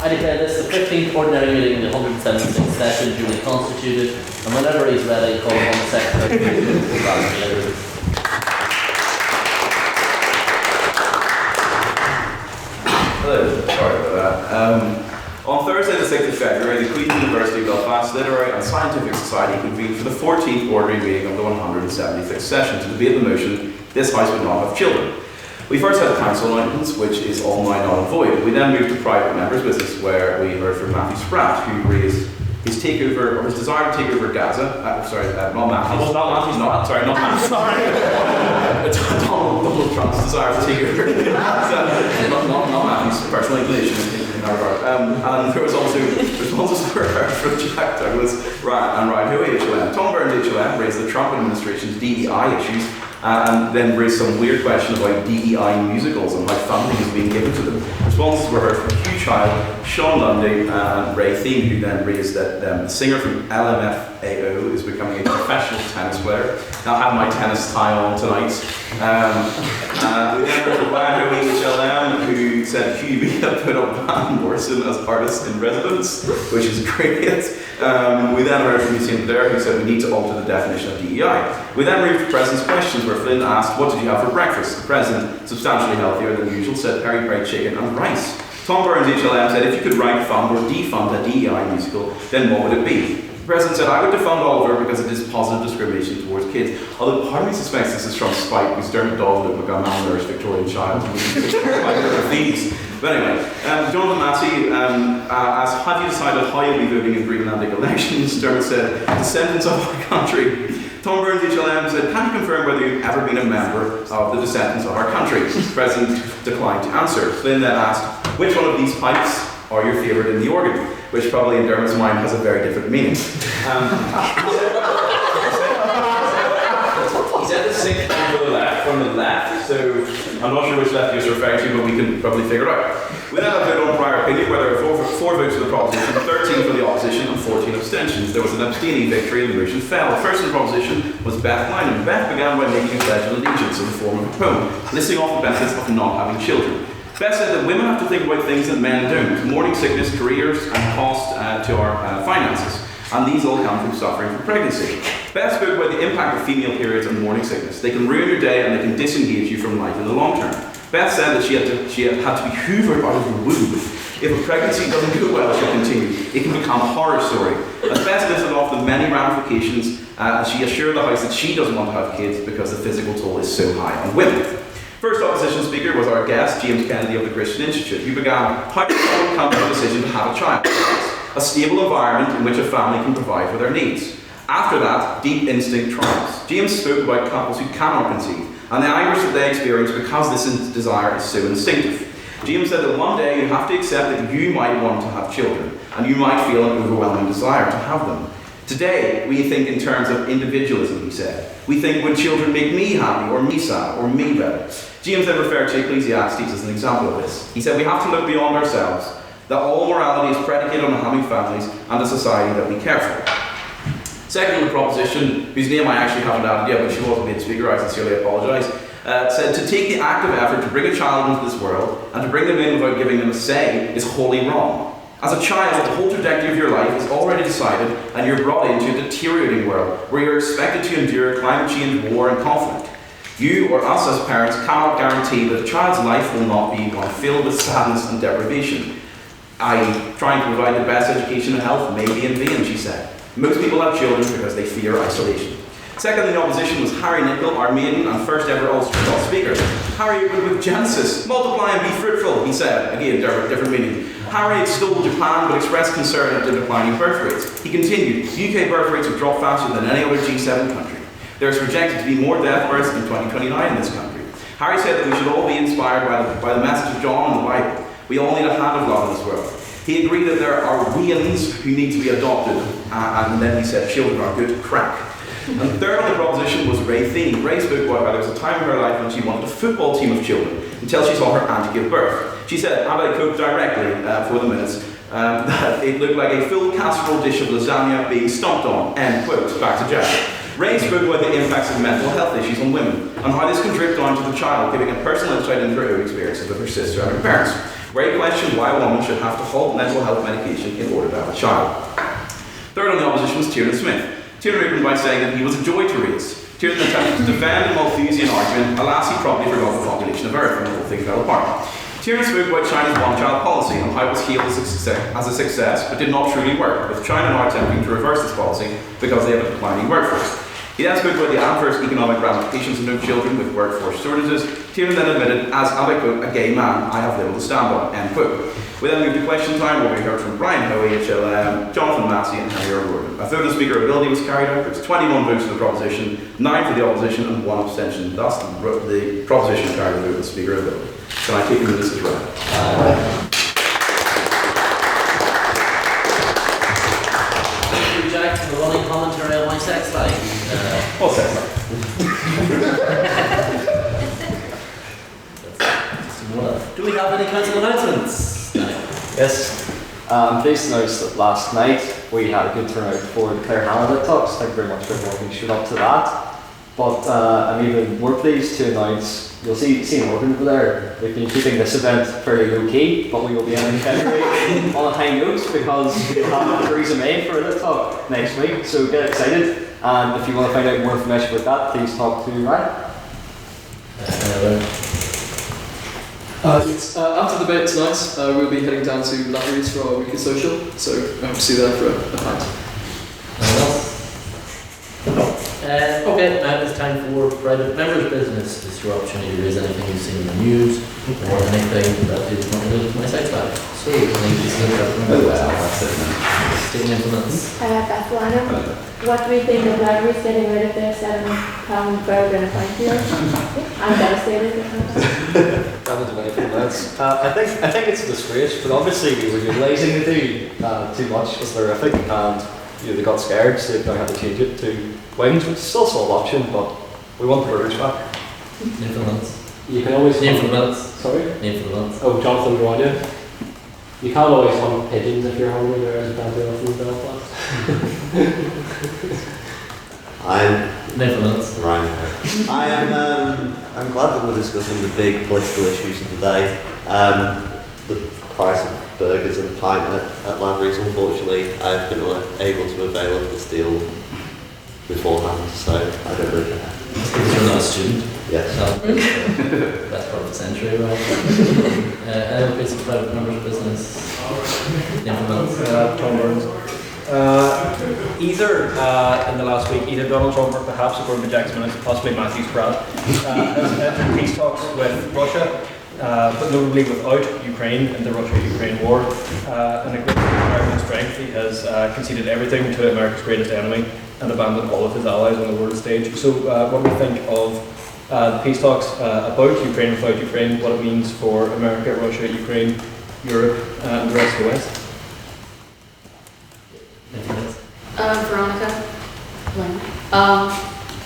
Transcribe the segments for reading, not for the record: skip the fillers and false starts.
I declare this the 15th ordinary meeting of the 176th session duly constituted, and whenever he's ready, call upon the secretary to deliver. Hello, sorry about that. On Thursday the 6th of February, the Queen's University Belfast Literary and Scientific Society convened for the 14th ordinary meeting of the 176th session to debate the motion, "This House would not have children." We first had council announcements, which is all now null and void. We then moved to private members' business, where we heard from Matthew Spratt, who raised his takeover, or his desire to take over Gaza. Not Matthew. Not Matthew. Sorry. Donald Trump's desire to take over Gaza. Not Matthew's personal inclination in that regard. And there was also responses heard from Jack Douglas and Ryan Hoey, HLM. Tom Burns, HLM, raised the Trump administration's DEI issues. And then raised some weird question about DEI musicals and how funding is being given to them. Responses were heard from Hugh Child, Sean Lundy, and Ray Thiem, who then raised that the singer from LMFAO is becoming a professional tennis player. Now, I have my tennis tie on tonight. We then heard from Ryan Hoey, HLM, who said QB had put up Van Morrison as artist in residence, which is great. We then heard from Bedair, who said we need to alter the definition of DEI. We then moved to the President's questions, where Flynn asked, "What did you have for breakfast?" The President, substantially healthier than usual, said peri-peri chicken and rice. Tom Burns, HLM, said, "If you could write, fund or defund a DEI musical, then what would it be?" The President said, "I would defund Oliver because it is positive discrimination towards kids." Although part of me suspects this is from spite, because Dermot Dodd looked like a malnourished Victorian child. But anyway, Jonathan Massey asked, "Have you decided how you'll be voting in Greenlandic elections?" Dermot said, "Descendants of our country." Tom Burns, HLM, said, "Can you confirm whether you've ever been a member of the Descendants of our country?" The President declined to answer. Flynn then asked, "Which one of these pipes are your favourite in the organ?" Which probably in Dermot's mind has a very different meaning. He said the sixth one from the left, so I'm not sure which left he was referring to, but we can probably figure it out. We then had a vote on prior opinion, where there were four votes for the proposition, 13 for the opposition, and 14 abstentions. There was an abstaining victory, and the motion fell. The first in the proposition was Beth Lynam. Beth began by making a pledge of allegiance in the form of a poem, listing off the benefits of not having children. Beth said that women have to think about things that men don't: morning sickness, careers, and cost to our finances. And these all come from suffering from pregnancy. Beth spoke about the impact of female periods and morning sickness. They can ruin your day and they can disengage you from life in the long term. Beth said that she had to be hoovered out of the womb. If a pregnancy doesn't go well, she'll continue. It can become a horror story. As Beth listed off the many ramifications, she assured the House that she doesn't want to have kids because the physical toll is so high on women. First opposition speaker was our guest, James Kennedy of the Christian Institute, who began, "How does someone come to the decision to have a child? A stable environment in which a family can provide for their needs. After that, deep instinct triumphs." James spoke about couples who cannot conceive, and the anguish that they experience because this desire is so instinctive. James said that one day you have to accept that you might want to have children, and you might feel an overwhelming desire to have them. Today, we think in terms of individualism, he said. We think, would children make me happy, or me sad, or me better? James then referred to Ecclesiastes as an example of this. He said we have to look beyond ourselves, that all morality is predicated on having families and a society that we care for. Second, the proposition, whose name I actually haven't added yet, but she wasn't made speaker, I sincerely apologise, said to take the active effort to bring a child into this world and to bring them in without giving them a say is wholly wrong. As a child, the whole trajectory of your life is already decided, and you're brought into a deteriorating world where you're expected to endure climate change, war, and conflict. You or us as parents cannot guarantee that a child's life will not be one filled with sadness and deprivation. Trying to provide the best education and health may be in vain, she said. Most people have children because they fear isolation. Second in the opposition was Harry Nicholl, our maiden and first ever Ulster speaker. Harry opened with Genesis, "Multiply and be fruitful," he said. Again, different meaning. Harry extolled Japan but expressed concern at the declining birth rates. He continued, "UK birth rates have dropped faster than any other G7 country. There is projected to be more death births in 2029 in this country." Harry said that we should all be inspired by the message of John in the Bible. We all need a hand of love in this world. He agreed that there are weans who need to be adopted, and then he said children are good crack. And third on the proposition was Ray Thiem. Ray spoke about how there was a time in her life when she wanted a football team of children until she saw her aunt give birth. She said, and I quote directly for the minutes, that it looked like a full casserole dish of lasagna being stomped on, end quote, back to Jack. Ray spoke about the impacts of mental health issues on women and how this can drip down to the child, giving a personal insight into her own experiences with her sister and her parents. where he questioned why a woman should have to halt mental health medication in order to have a child. Third on the opposition was Tiernan Smith. Tiernan opened by saying that he was a joy to raise. Tiernan attempted to defend the Malthusian argument, alas he probably forgot the population of Earth and the whole thing fell apart. Tiernan spoke about China's one-child policy and how it was hailed as a success but did not truly work, with China now attempting to reverse this policy because they have a declining workforce. He then spoke about the adverse economic ramifications of no children with workforce shortages. Tiernan then admitted, as, and I quote, a gay man, I have little to stand on, end quote. We then moved to question time where we heard from Brian Hoey, Jonathan Massey and Henry O'Rourke. A vote of speaker ability was carried out. There was 21 votes for the proposition, 9 for the opposition and 1 abstention. Thus the proposition carried the vote of speaker ability. Can I take the minutes as read? Reject the running commentary on my sex life. What sex life? Do we have any council announcements? Yes, I'm pleased to announce that last night we had a good turnout for the Clare Hannah talks. Thank you very much for everyone who showed up to that. But I'm even more pleased to announce, you'll see Morgan over there, we've been keeping this event fairly low key, but we will be ending February on a high note because we'll have Theresa May for the talk next week, so get excited. And if you want to find out more information about that, please talk to Ryan. After the debate tonight, we'll be heading down to Laveries for our weekly social, so I hope to see you there for a pint. Okay, now it's time for private members' business. This is your opportunity to raise anything you've seen in the news or anything that is not related to my sex life. So, I think this is that's it now. State implements. Beth, Lynam, what do we think of libraries getting rid of their £7 vote and a fine fee? I'm devastated. I think it's a disgrace, but obviously we were utilising the do too much as their ethic, and they got scared, so they've now had to change it to wings, which is still a solid option, but we want the burgers back. Implements. You can always Implements. Sorry? Implements. Oh, Jonathan Deronja. You can't always hunt pigeons if you're hungry. There is plenty of them in Belfast. Implements. I'm glad that we're discussing the big political issues of the day. The price of burgers and pint at Laveries, unfortunately, I've been able to avail of this deal beforehand, so I don't really care. Because you're not a student. Yes. Best part of the century, right? Any piece of private members' business? Implements. Tom Burns. Either in the last week, either Donald Trump or perhaps, according to Jack's minutes, possibly Matthew Spratt, has entered peace talks with Russia, but notably without Ukraine in the Russia-Ukraine war. And against American strength, he has conceded everything to America's greatest enemy and abandoned all of his allies on the world stage. So what do we think of the peace talks about Ukraine without Ukraine, what it means for America, Russia, Ukraine, Europe, and the rest of the West? Veronica.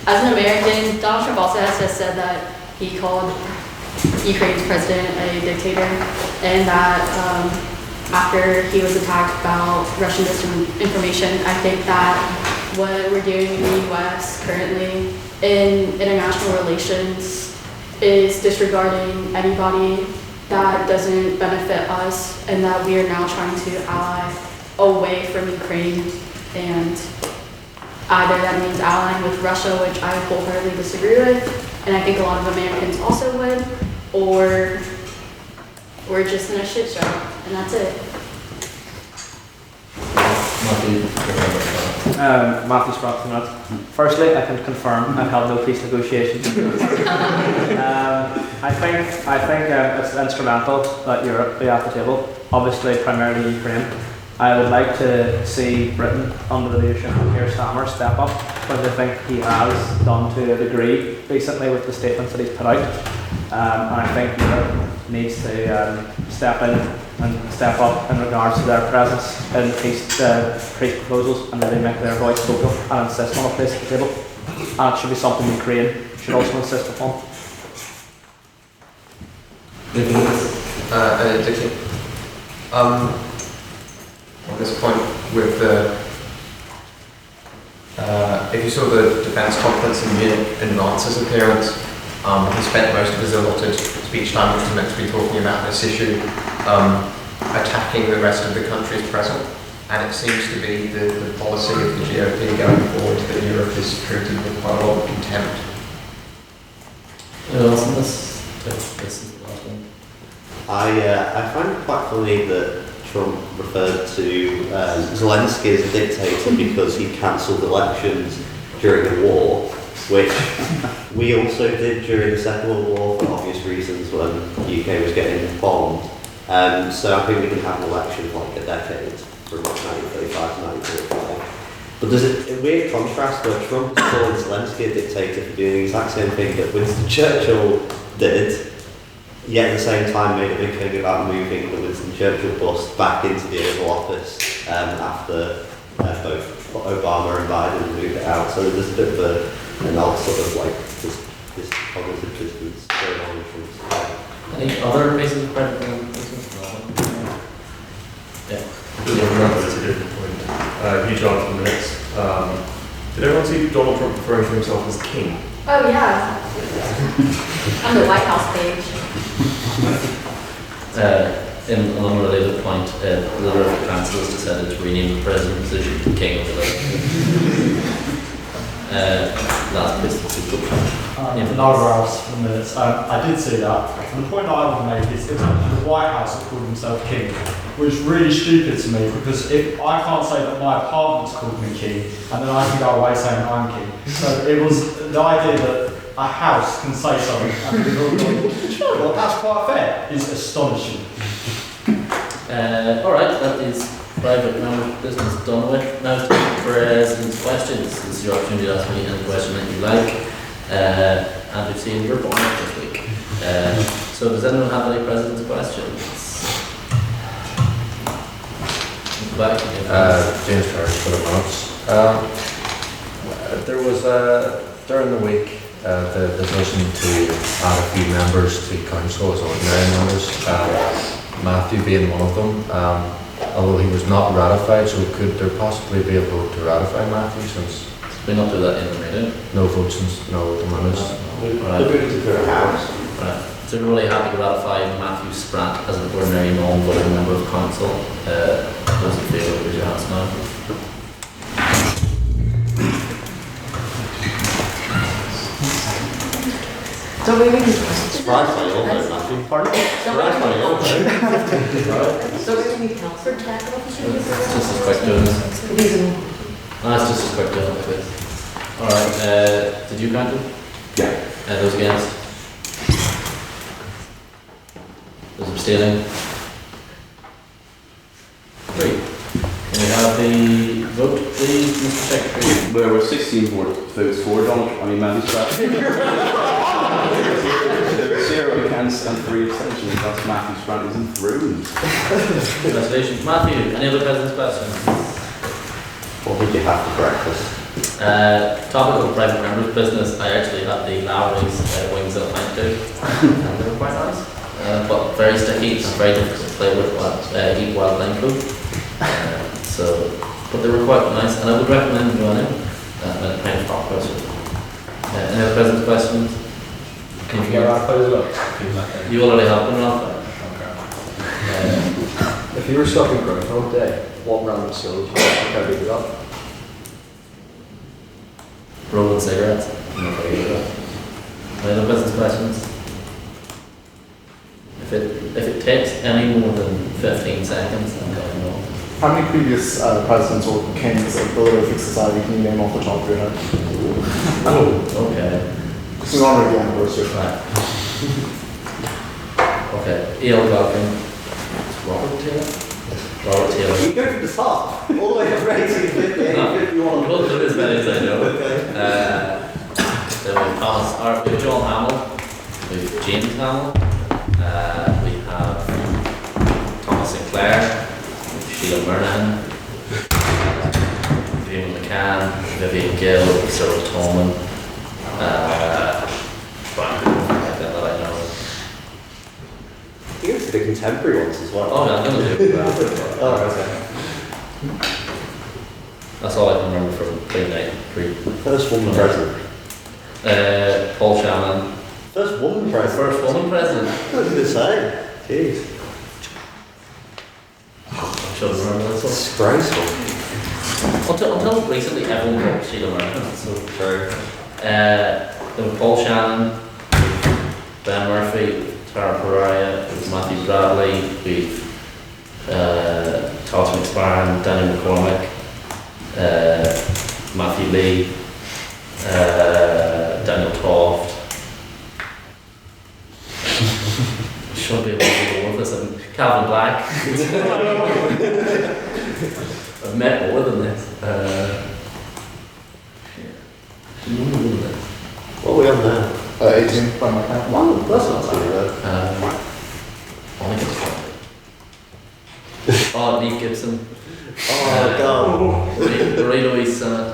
As an American, Donald Trump also has said that he called Ukraine's president a dictator, and that after he was attacked about Russian disinformation, I think that what we're doing in the U.S. currently in international relations is disregarding anybody that doesn't benefit us, and that we are now trying to ally away from Ukraine, and either that means allying with Russia, which I wholeheartedly disagree with, and I think a lot of Americans also would, or we're just in a shit show, and that's it. Matthew Spratt tonight. Firstly, I can confirm I've held no peace negotiations. I think it's instrumental that Europe be at the table. Obviously, primarily Ukraine. I would like to see Britain, under the leadership of Keir Starmer, step up, but I think he has done to a degree recently with the statements that he's put out. And I think Europe needs to step in and step up in regards to their presence in peace proposals, and really make their voice vocal and insist on a place at the table. And it should be something Ukraine should also insist upon. Dickie. On this point with the if you saw the defence conference in Munich in Nance's appearance, he spent most of his allotted speech time was meant to be talking about this issue, attacking the rest of the countries present. And it seems to be the policy of the GOP going forward that Europe is treated with quite a lot of contempt. Anyone else on this? This is the last one. I find it quite funny that Trump referred to Zelensky as a dictator because he cancelled elections during the war, which we also did during the Second World War for obvious reasons when the UK was getting bombed. So I think we can have an election for like a decade, from 1935 to 1945. But there's a weird contrast where Trump called Zelensky a dictator for doing the exact same thing that Winston Churchill did, yet at the same time made a big thing about moving the Winston Churchill bust back into the Oval Office after both Obama and Biden moved it out. So there's a bit of an odd sort of like this cognitive distance going on from today. Any other pieces of private business? Yeah. That's a different point. Huge on for the minutes. Did everyone see Donald Trump referring to himself as king? Oh, yeah. On the White House page. In an unrelated point, the Liverpool Council has decided to rename the president position to King of the last business is Another house for minutes. I did see that. And the point I would make is it's actually the White House that called himself king, which is really stupid to me because if I can't say that my apartment's called me king, and then I can go away saying I'm king. So it was the idea that a house can say something and people are going, sure, well, that's quite fair, is astonishing. Alright, that is private member business done with. Now time for president's questions. This is your opportunity to ask me any question that you like. And we've seen your point this week. So does anyone have any president's questions? Back James Parrish for the months. There was during the week the decision to add a few members to council as ordinary members. Matthew being one of them, although he was not ratified, so could there possibly be a vote to ratify Matthew since we not do that in the meeting? No votes since no the minutes. Right. Right. So we're really happy to ratify Matthew Spratt as an ordinary non-voting member of council. Those in favour, raise your hands now. Don't we need Surprised by your vote, Matthew. Pardon? Surprised by your vote. So we need council tax officers? Just as quick doing this. It's just as quick doing this. Alright, did you count them? Yeah. Those against? Those abstaining? Great. Can we have the vote, please, Mr. Secretary? There were 16 votes for Matthew Spratt. There were 0 against and 3 abstentions. That's Matthew Spratt is enthroned. Congratulations. Matthew, any other president's questions? What would you have for breakfast? Topic of private members' business, I actually had the Lowry's wings that I went to, and they were quite nice. But very sticky and very difficult to play with eat while blindfold. But they were quite nice, and I would recommend going in when it kind of pop question. Any other president's questions? Can you get ratified as well? You already have been ratified. If you were stuck in Groundhog Day, what random skill would you have to do up? Rolling cigarettes. I'm not very good at that. Any other business questions? If it takes any more than 15 seconds, then I don't know. How many previous presidents or kings of the Literary Society can you name off the top of your head? Oh, okay. Because we honor the anniversary. Right. Okay. E.L. Godkin. Robert Taylor? Robert Taylor. You go from the top, all the way up 1850, 51. We'll do as many as I know. Okay. Then we have we have John Hamill, we have James Hamill, we have Thomas Sinclair, Sheila Murnahan, Vivian McCann, Vivian Gill, Cyril Tolman, that I know. You go to the contemporary ones as well. Oh, yeah, I'm going to do that. Oh, okay. That's all I can remember from pre-night. First woman president. Paul Shannon. First First woman president. First woman president. What did it say? Jeez. I should remember this one. Disgraceful. Until recently, everyone called Sheila Murphy. So True. there was Paul Shannon, Ben Murphy, Tara Pereira, Matthew Bradley, we've Todd McSparran, Danny McCormick, Matthew Lee, Daniel Toft. Should be able to go with this, and Calvin Black. I've met more than this. What are we on now? 18 by my count. Wow, that's not too bad. Oh, Neve Gibson. Oh, God. Burrito East Senate.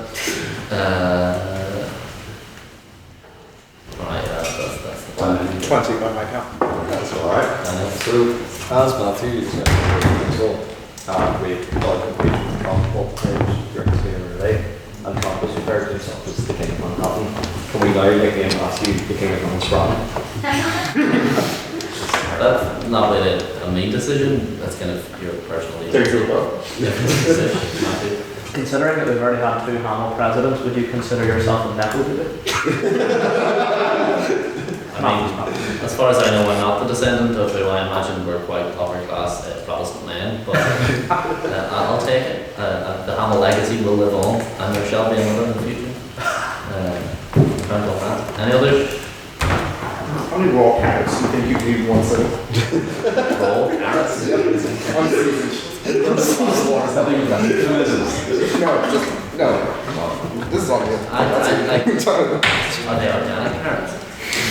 Right, that's the time. 20 by my count. That's alright. So, as Matthew said, we've got a complete transport page during the relay, and Trump was referred to himself as the King of Manhattan. Can we now make him ask you the King of Manhattan? That's not really a me decision, that's kind of your personal decision. Considering that we've already had 2 Hamill presidents, would you consider yourself a nepo today? I mean, as far as I know, I'm not the descendant of who I imagine were quite upper class Protestant men, but I'll take it. The Hamill legacy will live on, and there shall be another in the future. Any others? How many raw carrots do you think you can eat in one sitting? Raw carrots? No, this is on you. Are they organic carrots?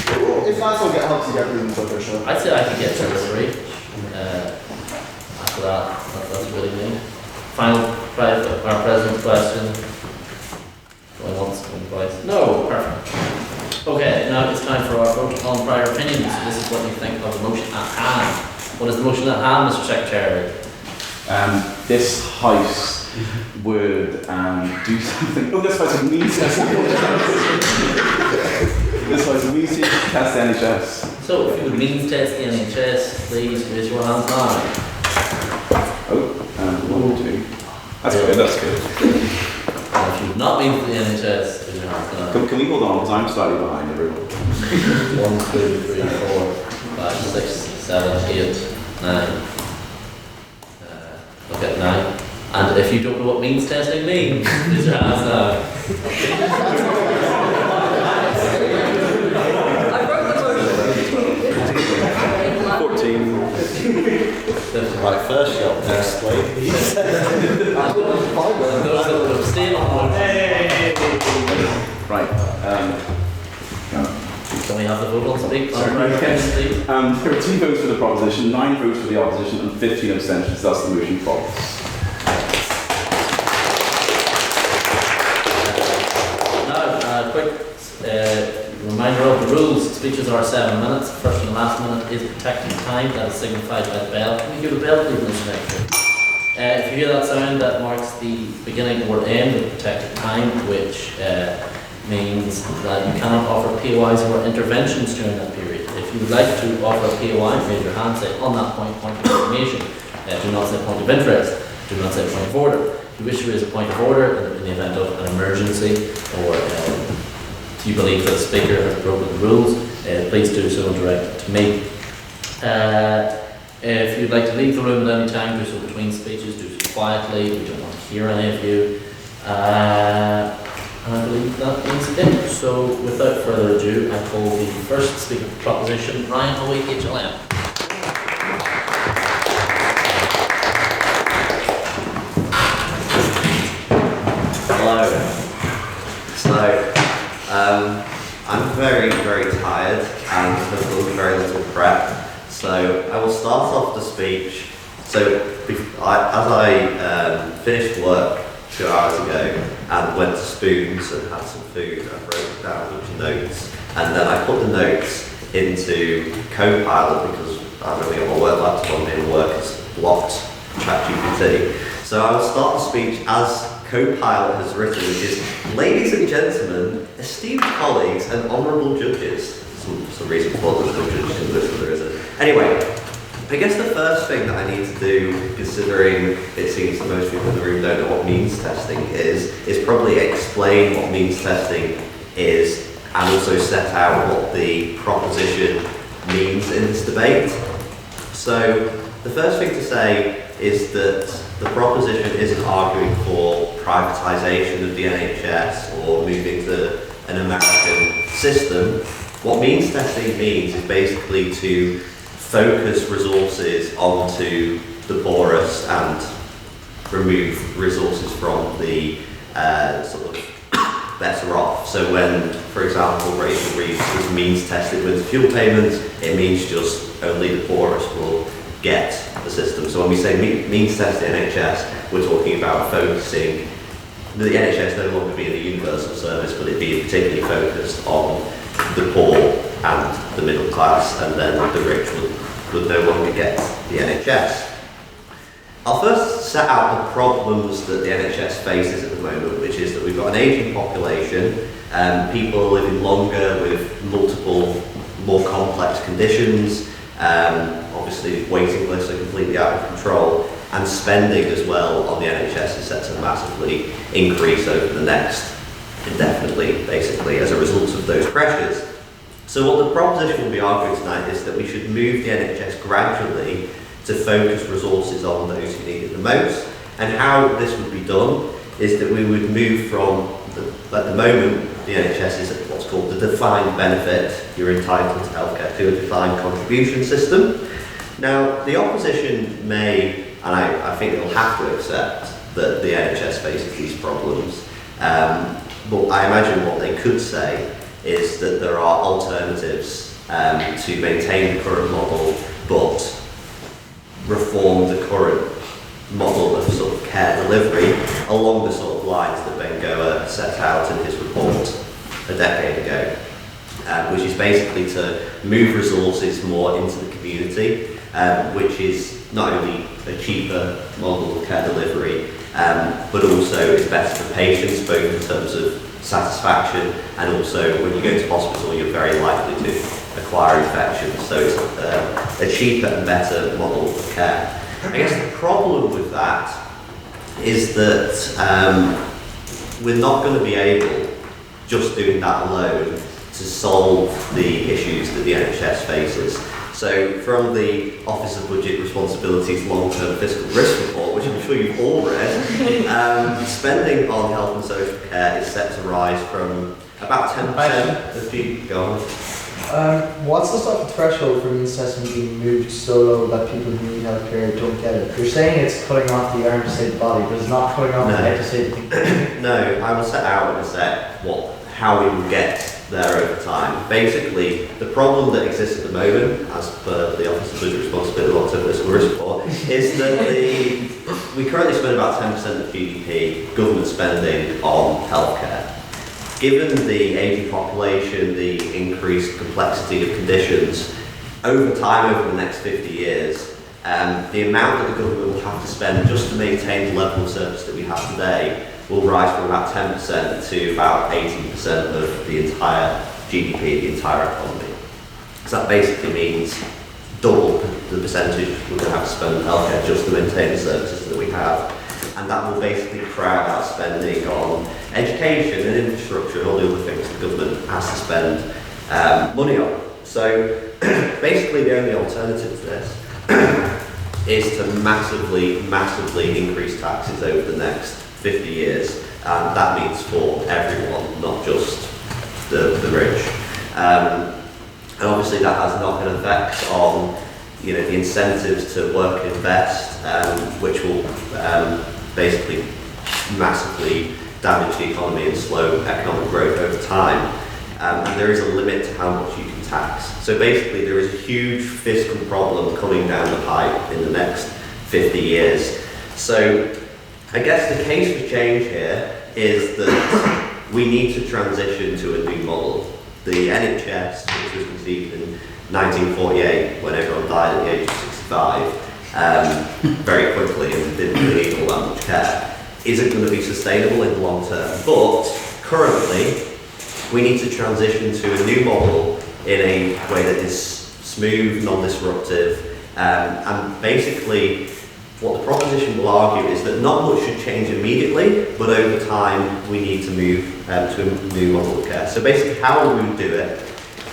If that's what helps you get through the butter show. I'd say I could get 2 or 3. After that's really me. Final our president's question. Going once, going twice. No, perfect. Okay, now it's time for our vote on prior opinions. This is what you think of the motion at hand. What is the motion at hand, Mr. Secretary? This house would do something. Oh, this house would need to This house would need to test the NHS. So, if you would means test the NHS, please raise your hands now. Oh, 1, 2. That's good, that's good. And if you would not mean the NHS, raise your hands now. Can we hold on, because I'm slightly behind everyone. 1, 2, 3, 4, 5, 6, 7, 8, 9. Look at 9. And if you don't know what means testing means, raise your hands now. Right, first shot, explain. Those that would abstain on Right. Can we have the vote on speak? There were 2 votes for the proposition, 9 votes for the opposition, and 15 abstentions. Thus, the motion falls. Now, quick reminder of the rules. Speeches are 7 minutes. First and last minute is protected time. That is signified by the bell. Can we give the bell, please, Mr. Secretary? If you hear that sound, that marks the beginning or end of protected time, which means that you cannot offer POIs or interventions during that period. If you would like to offer a POI, raise your hand, say on that point of information. Do not say point of interest. Do not say point of order. If you wish to raise a point of order in the event of an emergency, or if you believe that the speaker has broken the rules, please do so and direct it to me. If you'd like to leave the room at any time, do so between speeches, do so quietly. We don't want to hear any of you. And I believe that is it. So without further ado, I call the first speaker of the proposition, Ryan Hoey, HLM. Hello. So, I'm very, very tired and have done very little prep. So I will start off the speech. So as I finished work 2 hours ago and went to Spoons and had some food, I wrote down a bunch of notes, and then I put the notes into Copilot because I really got my work laptop on me and work has blocked ChatGPT. So I will start the speech as Copilot has written, which is, ladies and gentlemen, esteemed colleagues and honourable judges. some reason for the budget, but there isn't. Anyway, I guess the first thing that I need to do, considering it seems that most people in the room don't know what means testing is probably explain what means testing is and also set out what the proposition means in this debate. So the first thing to say is that the proposition isn't arguing for privatisation of the NHS or moving to an American system. What means testing means is basically to focus resources onto the poorest and remove resources from the sort of better off. So when, for example, Rachel Reeves is means tested with fuel payments, it means just only the poorest will get the system. So when we say means test the NHS, we're talking about focusing the NHS no longer being a universal service, but it being particularly focused on the poor and the middle class, and then the rich would no longer get the NHS. I'll first set out the problems that the NHS faces at the moment, which is that we've got an ageing population, people are living longer with multiple, more complex conditions, obviously waiting lists are completely out of control, and spending as well on the NHS is set to massively increase over the next indefinitely, basically, as a result of those pressures. So what the proposition will be arguing tonight is that we should move the NHS gradually to focus resources on those who need it the most. And how this would be done is that we would move from, at the moment, the NHS is what's called the defined benefit. You're entitled to healthcare through a defined contribution system. Now, the opposition may, and I think they'll have to accept that the NHS faces these problems. But I imagine what they could say is that there are alternatives to maintain the current model, but reform the current model of sort of care delivery along the sort of lines that Ben Goer set out in his report a decade ago, which is basically to move resources more into the community, which is not only a cheaper model of care delivery, but also is better for patients, both in terms of satisfaction and also when you go to hospital you're very likely to acquire infections. So it's a cheaper and better model of care. I guess the problem with that is that we're not going to be able, just doing that alone, to solve the issues that the NHS faces. So from the Office of Budget Responsibility's long-term fiscal risk report, which I'm sure you've all read, spending on health and social care is set to rise from about 10% of GDP. Go on. What's the sort of threshold for means testing being moved so low that people who need healthcare don't get it? You're saying it's cutting off the arm to save the body, but it's not cutting off the head to save the thing. No, I will set out in a sec how we will get there over time. Basically, the problem that exists at the moment, as per the Office of Budget Responsibility long-term fiscal risk report, is that we currently spend about 10% of GDP government spending on healthcare. Given the aging population, the increased complexity of conditions, over time, over the next 50 years, the amount that the government will have to spend just to maintain the level of service that we have today will rise from about 10% to about 18% of the entire GDP, the entire economy. So that basically means double the percentage we're going to have to spend on healthcare just to maintain the services that we have. And that will basically crowd out spending on education and infrastructure and all the other things the government has to spend money on. So basically the only alternative to this is to massively increase taxes over the next 50 years. And that means for everyone, not just the rich. And obviously that has knock-on effects on the incentives to work and invest, which will basically massively damage the economy and slow economic growth over time. And there is a limit to how much you can tax. So basically there is a huge fiscal problem coming down the pipe in the next 50 years. So I guess the case for change here is that we need to transition to a new model. The NHS, which was conceived in 1948 when everyone died at the age of 65, very quickly and didn't really need all that much care, isn't going to be sustainable in the long term. But currently, we need to transition to a new model in a way that is smooth, non-disruptive, and basically what the proposition will argue is that not much should change immediately, but over time we need to move to a new model of care. So basically how we would do it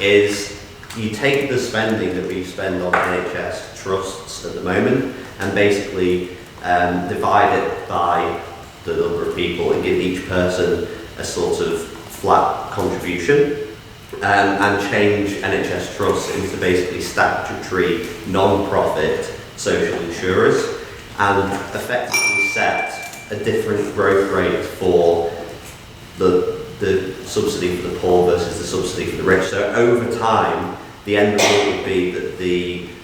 is you take the spending that we spend on NHS trusts at the moment and basically divide it by the number of people and give each person a sort of flat contribution, and change NHS trusts into basically statutory non-profit social insurers, and effectively set a different growth rate for the subsidy for the poor versus the subsidy for the rich. So over time, the end result would be that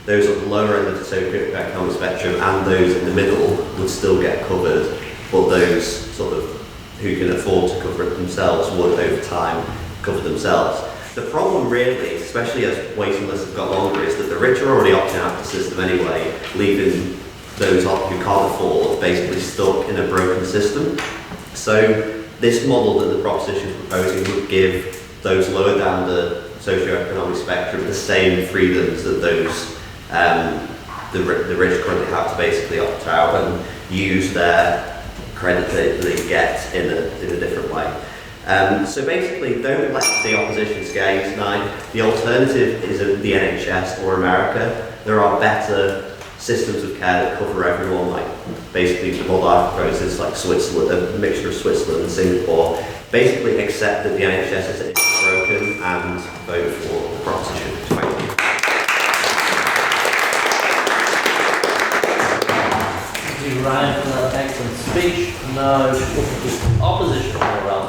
those at the lower end of the socioeconomic spectrum and those in the middle would still get covered, but those sort of who can afford to cover it themselves would over time cover themselves. The problem really, especially as waiting lists have got longer, is that the rich are already opting out of the system anyway, leaving those who can't afford basically stuck in a broken system. So this model that the proposition is proposing would give those lower down the socioeconomic spectrum the same freedoms that those the rich currently have to basically opt out and use their credit that they get in a different way. So basically, don't let the opposition scare you tonight. The alternative is the NHS or America. There are better systems of care that cover everyone, like basically the model I propose is like Switzerland, a mixture of Switzerland and Singapore. Basically accept that the NHS is broken and vote for the proposition. Thank you. Thank you, Ryan, for that excellent speech. Now, opposition all around.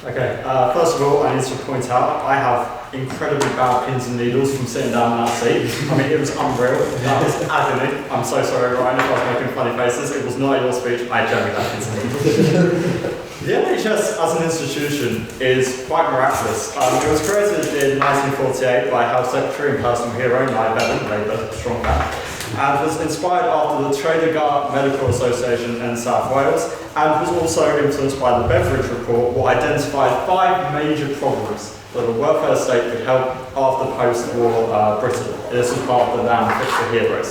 Okay, first of all, I need to point out I have incredibly bad pins and needles from sitting down in that seat. I mean, it was unreal. That was agony. I'm so sorry, Ryan, if I was making funny faces. It was not your speech. I genuinely had pins and needles. The NHS as an institution is quite miraculous. It was created in 1948 by Health Secretary and personal hero, Beth, Labour, strong man, and was inspired after the Tredegar Medical Association in South Wales, and was also influenced by the Beveridge report, which identified 5 major problems that a welfare state could help after post-war Britain. This was part of the Lynam Fix the Heroes.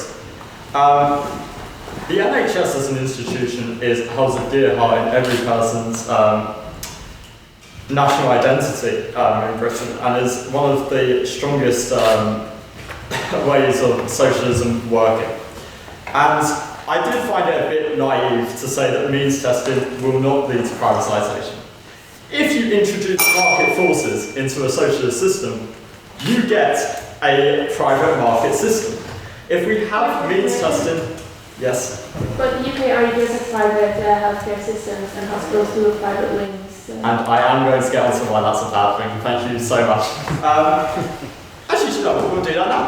The NHS as an institution holds a dear heart in every person's national identity in Britain, and is one of the strongest ways of socialism working. And I did find it a bit naive to say that means testing will not lead to privatisation. If you introduce market forces into a socialist system, you get a private market system. If we have means testing, yes? But the UK already does have private healthcare systems and hospitals do have private wings. So. And I am going to get onto why that's a bad thing. Thank you so much. Actually, we'll do that now.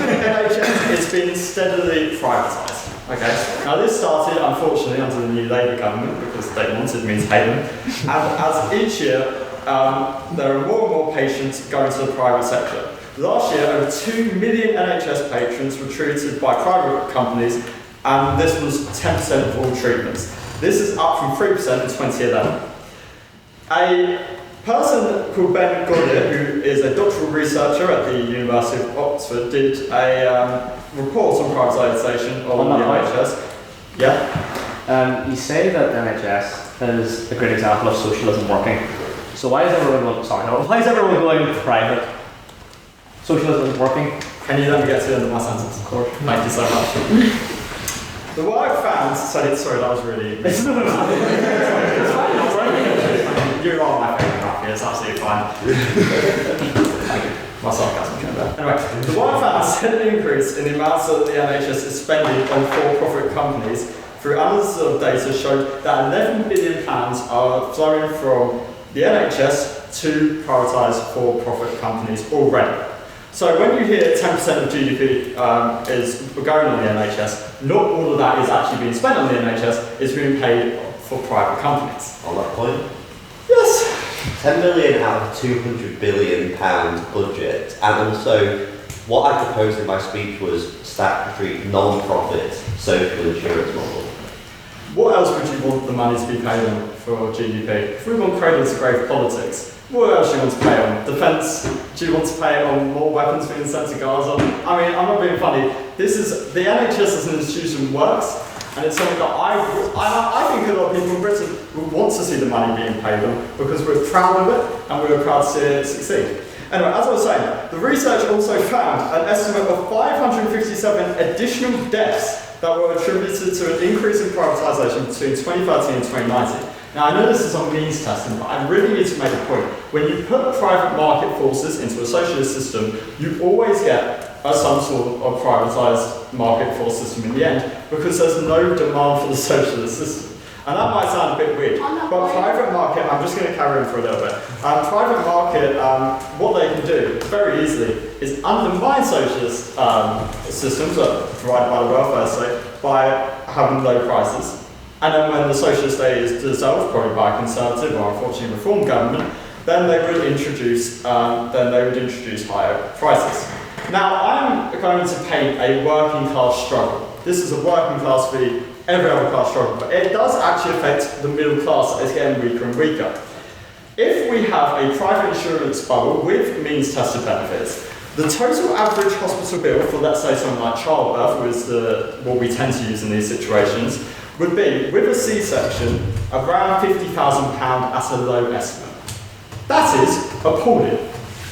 The NHS is being steadily privatised. Okay. Now this started, unfortunately, under the new Labour government because they wanted me to hate them. And as each year, there are more and more patients going to the private sector. Last year, over 2 million NHS patrons were treated by private companies, and this was 10% of all treatments. This is up from 3% in 2011. A person called Ben Goddard, who is a doctoral researcher at the University of Oxford, did a report on privatisation on the NHS. Yeah? You say that the NHS is a great example of socialism working. So why is everyone going private? Socialism is working. Can you let me get to the end of my sentence? Of course. Thank you so much. What I found, sorry, that was really... You are my favourite craft, it's absolutely fine. Thank you. My sarcasm came back. Anyway, the one I found is an increase in the amounts that the NHS is spending on for-profit companies through analysis of data showed that £11 billion are flowing from the NHS to privatise for-profit companies already. So when you hear 10% of GDP is going on the NHS, not all of that is actually being spent on the NHS, it's being paid for private companies. On that point? Yes. 10 million out of £200 billion budget, and also what I proposed in my speech was statutory non-profit social insurance model. What else would you want the money to be paid on for GDP? If we want cradle to grave politics, what else do you want to pay on? Defence? Do you want to pay on more weapons being sent to Gaza? I mean, I'm not being funny. The NHS as an institution works, and it's something that I think a lot of people in Britain would want to see the money being paid on because we're proud of it and we're proud to see it succeed. Anyway, as I was saying, the research also found an estimate of 557 additional deaths that were attributed to an increase in privatisation between 2013 and 2019. Now, I know this is on means testing, but I really need to make a point. When you put private market forces into a socialist system, you always get some sort of privatised market force system in the end, because there's no demand for the socialist system. And that might sound a bit weird, but private market, I'm just going to carry on for a little bit. Private market, what they can do very easily is undermine socialist systems that are provided by the welfare state by having low prices. And then when the socialist state is dissolved, probably by a conservative or unfortunately reform government, then they would introduce higher prices. Now, I'm going to paint a working class struggle. This is a working class v every other class struggle, but it does actually affect the middle class that is getting weaker and weaker. If we have a private insurance bubble with means-tested benefits, the total average hospital bill for, let's say, something like childbirth, which is what we tend to use in these situations, would be, with a C-section, around £50,000 at a low estimate. That is appalling.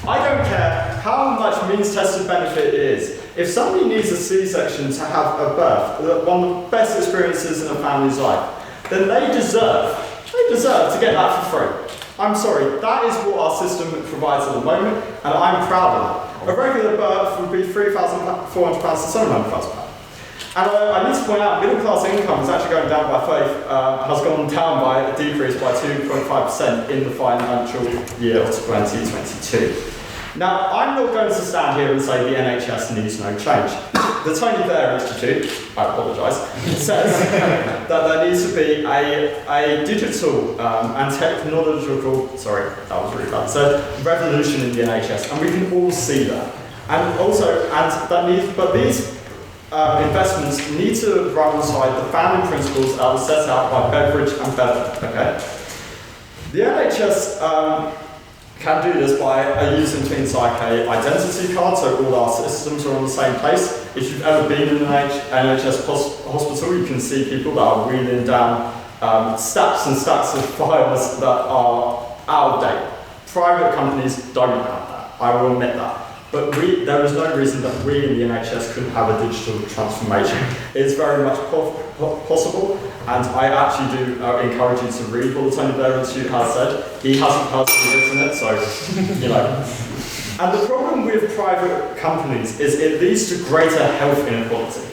I don't care how much means-tested benefit it is. If somebody needs a C-section to have a birth, one of the best experiences in a family's life, then they deserve to get that for free. I'm sorry, that is what our system provides at the moment, and I'm proud of it. A regular birth would be £3,400 to £700. And I need to point out, middle class income is actually going down by has gone down by a decrease by 2.5% in the financial year of 2022. Now, I'm not going to stand here and say the NHS needs no change. The Tony Blair Institute, I apologise, says that there needs to be a digital and technological, sorry, that was really bad, so revolution in the NHS, and we can all see that. And also, but these investments need to run alongside the founding principles that were set out by Beveridge and Beth, okay? The NHS can do this by using things like an identity card, so all our systems are on the same place. If you've ever been in an NHS hospital, you can see people that are wheeling down stacks and stacks of files that are out of date. Private companies don't have that, I will admit that. But there is no reason that we in the NHS couldn't have a digital transformation. It's very much possible, and I actually do encourage you to read what the Tony Blair Institute has said. He hasn't personally written it, so, you know. And the problem with private companies is it leads to greater health inequality.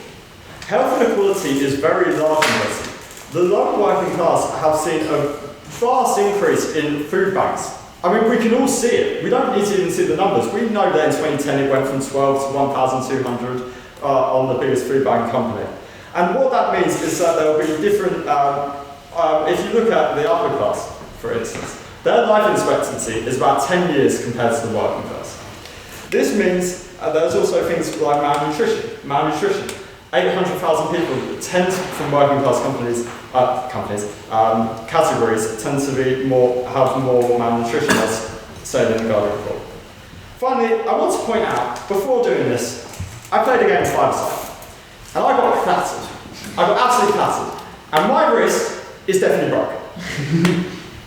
Health inequality is very large in Britain. The lower working class have seen a vast increase in food banks. I mean, we can all see it. We don't need to even see the numbers. We know that in 2010 it went from 12 to 1,200 on the biggest food bank company. And what that means is that there will be different, if you look at the upper class, for instance, their life expectancy is about 10 years compared to the working class. This means there's also things like malnutrition. 800,000 people tend from working class categories tend to be have more malnutrition, as said in the Guardian report. Finally, I want to point out, before doing this, I played a game of five-a-side, and I got flattered. I got absolutely flattered, and my wrist is definitely broken.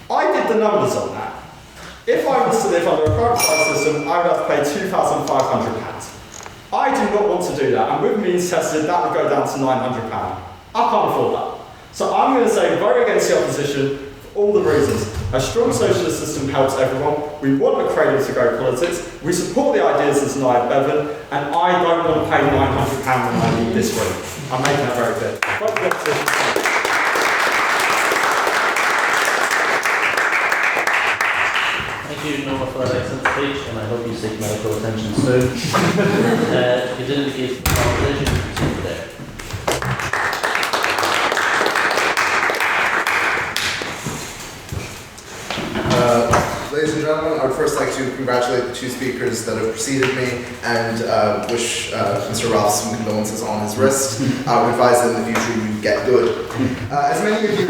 I did the numbers on that. If I was to live under a privatised system, I would have to pay £2,500. I do not want to do that, and with means tested, that would go down to £900. I can't afford that. So I'm going to say vote against the opposition for all the reasons. A strong socialist system helps everyone. We want a cradle-to-grave politics. We support the ideas as Nia Bevan, and I don't want to pay £900 when I need this week. I'm making that very clear. Vote for the opposition. Thank you, Noah, for that excellent speech, and I hope you seek medical attention soon. You did indicate the conversation, you proceed there. ladies and gentlemen, I would first like to congratulate the two speakers that have preceded me and wish Mr. Ralph some condolences on his wrist. I would advise that in the future you get good. As many of you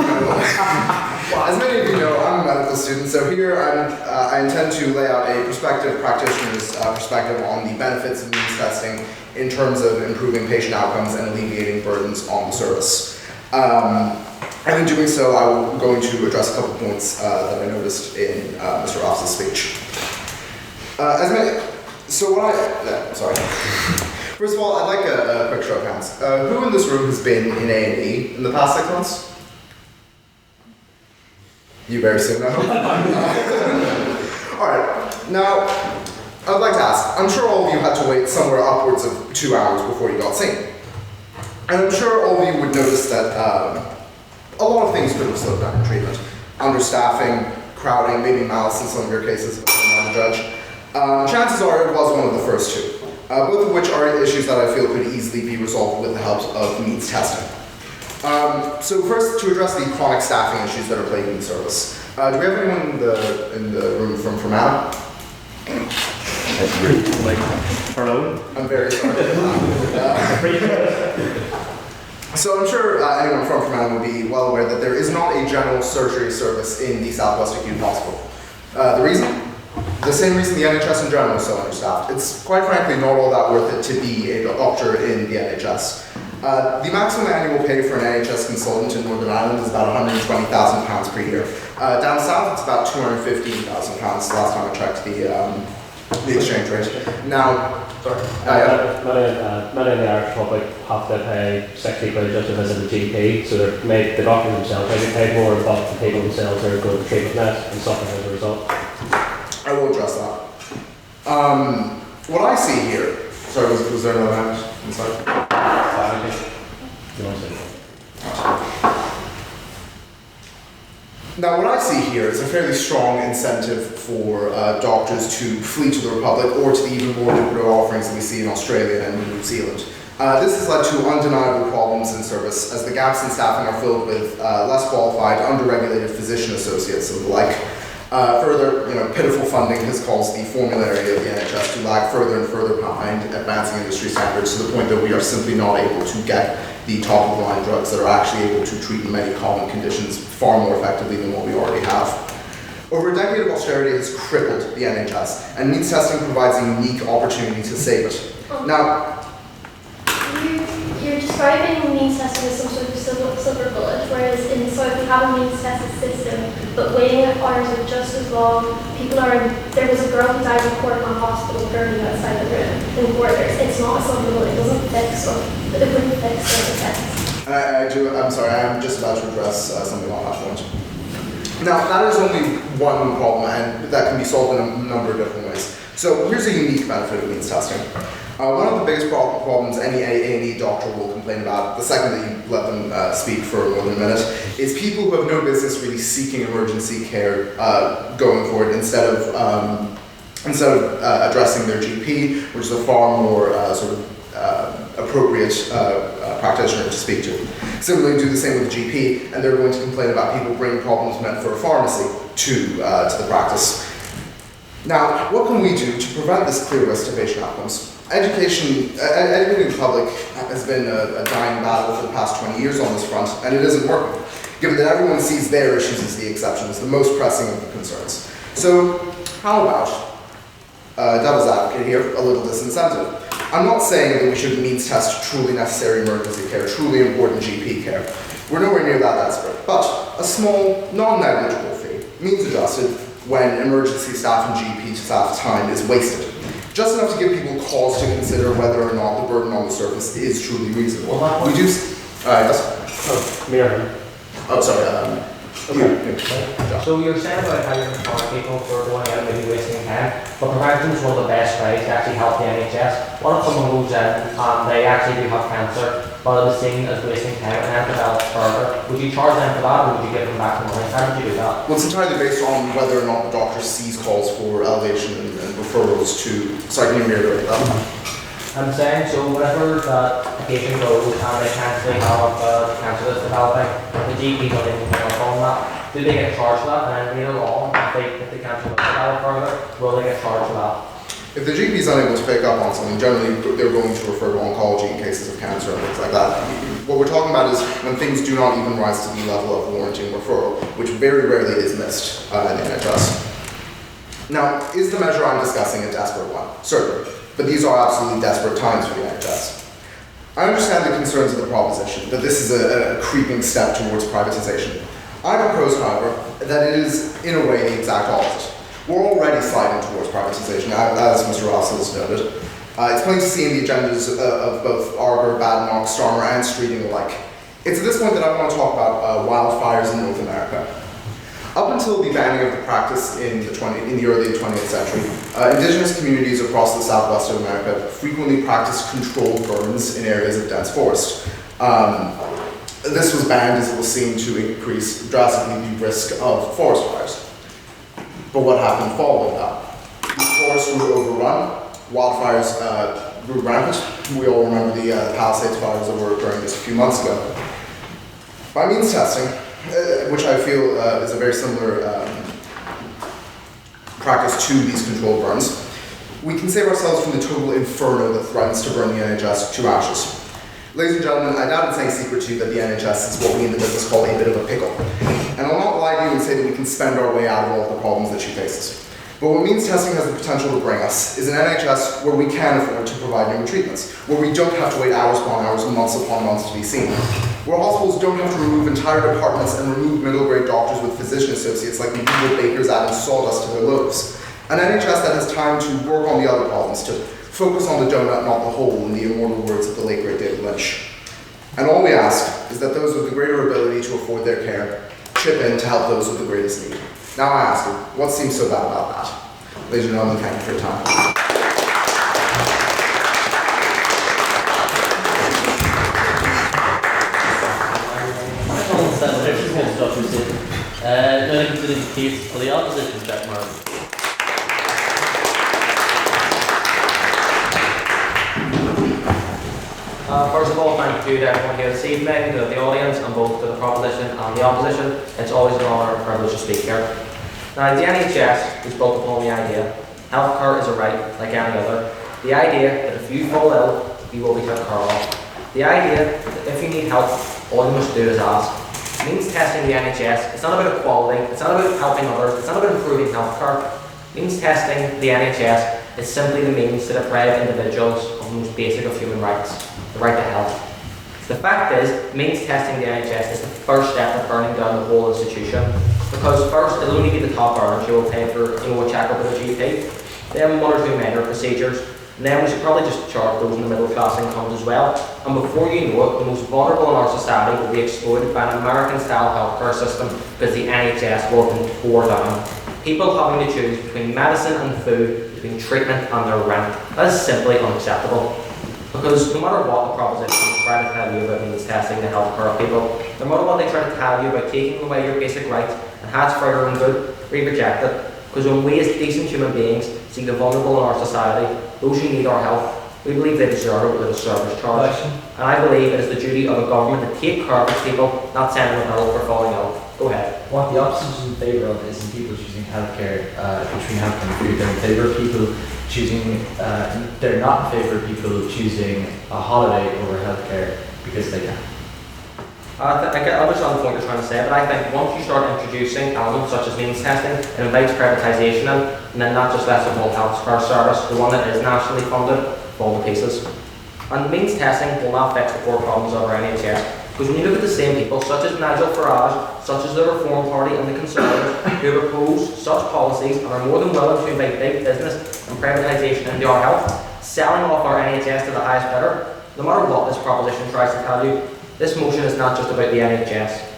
know, I'm a medical student, so here I intend to lay out a prospective practitioner's perspective on the benefits of means testing in terms of improving patient outcomes and alleviating burdens on the service. And in doing so, I'm going to address a couple points that I noticed in Mr. Ross's speech. First of all, I'd like a quick show of hands. Who in this room has been in A&E in the past 6 months? You very soon, I hope. Alright, now, I'd like to ask, I'm sure all of you had to wait somewhere upwards of 2 hours before you got seen. And I'm sure all of you would notice that a lot of things could have slowed down in treatment. Understaffing, crowding, maybe malice in some of your cases, but I'm not a judge. Chances are it was one of the first two, both of which are issues that I feel could easily be resolved with the help of means testing. So first, to address the chronic staffing issues that are plaguing the service. Do we have anyone in the room from Fermanagh? Hello? I'm very sorry. So I'm sure anyone from Fermanagh will be well aware that there is not a general surgery service in the Southwest Acute Hospital. The reason? The same reason the NHS in general is so understaffed. It's quite frankly not all that worth it to be a doctor in the NHS. The maximum annual pay for an NHS consultant in Northern Ireland is about £120,000 per year. Down south it's about £215,000 last time I checked the exchange rate. Now, Many in the Irish public have to pay 60 quid just to visit the GP, so the doctors themselves may get paid more, but the people themselves are going to treatment net and suffering as a result. I will address that. What I see here, sorry, was there another hand inside? Now, what I see here is a fairly strong incentive for doctors to flee to the Republic or to the even more lucrative offerings that we see in Australia and New Zealand. This has led to undeniable problems in service, as the gaps in staffing are filled with less qualified, under-regulated physician associates and the like. Further, pitiful funding has caused the formulary of the NHS to lag further and further behind advancing industry standards to the point that we are simply not able to get the top-of-the-line drugs that are actually able to treat many common conditions far more effectively than what we already have. Over a decade of austerity has crippled the NHS, and means testing provides a unique opportunity to save it. Now, you're describing means testing as some sort of silver bullet, whereas in the south we have a means testing system, but waiting hours are just as long. There was a girl who died in Cortland Hospital burning outside the room in quarters. It's not a silver bullet, it doesn't fix or it wouldn't fix the tests. I'm sorry, I'm just about to address something on that point. Now, that is only one problem, and that can be solved in a number of different ways. So here's a unique benefit of means testing. One of the biggest problems any A&E doctor will complain about, the second that you let them speak for more than a minute, is people who have no business really seeking emergency care going forward instead of addressing their GP, which is a far more appropriate practitioner to speak to. Similarly, do the same with the GP, and they're going to complain about people bringing problems meant for a pharmacy to the practice. Now, what can we do to prevent this clear risk to patient outcomes? Educating the public has been a dying battle for the past 20 years on this front, and it isn't working, given that everyone sees their issues as the exception, as the most pressing of the concerns. So, how about, devil's advocate here, a little disincentive? I'm not saying that we should means test truly necessary emergency care, truly important GP care. We're nowhere near that desperate, but a small, non-negligible fee, means adjusted, when emergency staff and GP staff time is wasted. Just enough to give people cause to consider whether or not the burden on the surface is truly reasonable. We do. Yes. Oh, sorry. So you're saying about how you're employing people for going out and maybe wasting time, but prevention is one of the best ways to actually help the NHS. What if someone goes in and they actually do have cancer, but it is seen as wasting time and then develops further? Would you charge them for that, or would you give them back the money? How would you do that? Well, it's entirely based on whether or not the doctor sees calls for elevation and referrals to. Sorry, can you reiterate that? I'm saying, so whenever a patient goes and they potentially have cancer that's developing, the GP's not able to pick up on that, do they get charged for that? And then later on, if the cancer does develop further, will they get charged for that? If the GP is unable to pick up on something, generally they're going to refer to oncology in cases of cancer and things like that. What we're talking about is when things do not even rise to the level of warranting referral, which very rarely is missed in the NHS. Now, is the measure I'm discussing a desperate one? Certainly, but these are absolutely desperate times for the NHS. I understand the concerns of the proposition, that this is a creeping step towards privatisation. I propose, however, that it is, in a way, the exact opposite. We're already sliding towards privatisation, as Mr. Ross has noted. It's plain to see in the agendas of both Arger, Badenoch, Starmer and Streeting alike. It's at this point that I want to talk about wildfires in North America. Up until the banning of the practice in the early 20th century, indigenous communities across the southwest of America frequently practiced controlled burns in areas of dense forest. This was banned as it was seen to increase drastically the risk of forest fires. But what happened following that? The forests were overrun, wildfires grew rampant. We all remember the Palisades fires that were occurring just a few months ago. By means testing, which I feel is a very similar practice to these controlled burns, we can save ourselves from the total inferno that threatens to burn the NHS to ashes. Ladies and gentlemen, I doubt it's any secret to you that the NHS is what we in the business call a bit of a pickle. And I'll not lie to you and say that we can spend our way out of all of the problems that she faces. But what means testing has the potential to bring us is an NHS where we can afford to provide new treatments, where we don't have to wait hours upon hours and months upon months to be seen, where hospitals don't have to remove entire departments and remove middle-grade doctors with physician associates like we do with bakers adding sawdust to their loaves. An NHS that has time to work on the other problems, to focus on the donut, not the hole, in the immortal words of the late great David Lynch. And all we ask is that those with the greater ability to afford their care chip in to help those with the greatest need. Now I ask you, what seems so bad about that? Ladies and gentlemen, thank you for your time. Now I consider the case for the opposition, Jack Mark. First of all, thank you to everyone here this evening, to the audience, and both to the proposition and the opposition. It's always an honour and privilege to speak here. Now, the NHS is built upon the idea healthcare is a right like any other. The idea that if you fall ill, you will be taken care of. The idea that if you need help, all you must do is ask. It means testing the NHS. It's not about equality. It's not about helping others. It's not about improving healthcare. It means testing the NHS is simply the means to deprive individuals of the most basic of human rights, the right to health. The fact is, it means testing the NHS is the first step of burning down the whole institution. Because first, it'll only be the top earners who will pay for a check-up with a GP. Then one or two minor procedures. And then we should probably just charge those in the middle class incomes as well. And before you know it, the most vulnerable in our society will be exploited by an American-style healthcare system because the NHS will have been tore down. People having to choose between medicine and food, between treatment and their rent. That is simply unacceptable. Because no matter what the proposition try to tell you about means testing the healthcare of people, no matter what they try to tell you about taking away your basic rights and hats for your own good, we reject it. Because when we as decent human beings see the vulnerable in our society, those who need our help, we believe they deserve it with a service charge. And I believe it is the duty of a government to take care of its people, not send them ill for falling ill. Go ahead. What the opposition is in favour of isn't people choosing healthcare between healthcare and food. They're in favour of people choosing, they're not in favour of people choosing a holiday over healthcare because they can. I understand the point you're trying to say, but I think once you start introducing elements such as means testing, it invites privatisation in, and then that just lets the whole healthcare service, the one that is nationally funded, fall to pieces. And means testing will not fix the core problems of our NHS. Because when you look at the same people, such as Nigel Farage, such as the Reform Party and the Conservatives, who oppose such policies and are more than willing to invite big business and privatisation into our health, selling off our NHS to the highest bidder, no matter what this proposition tries to tell you, this motion is not just about the NHS.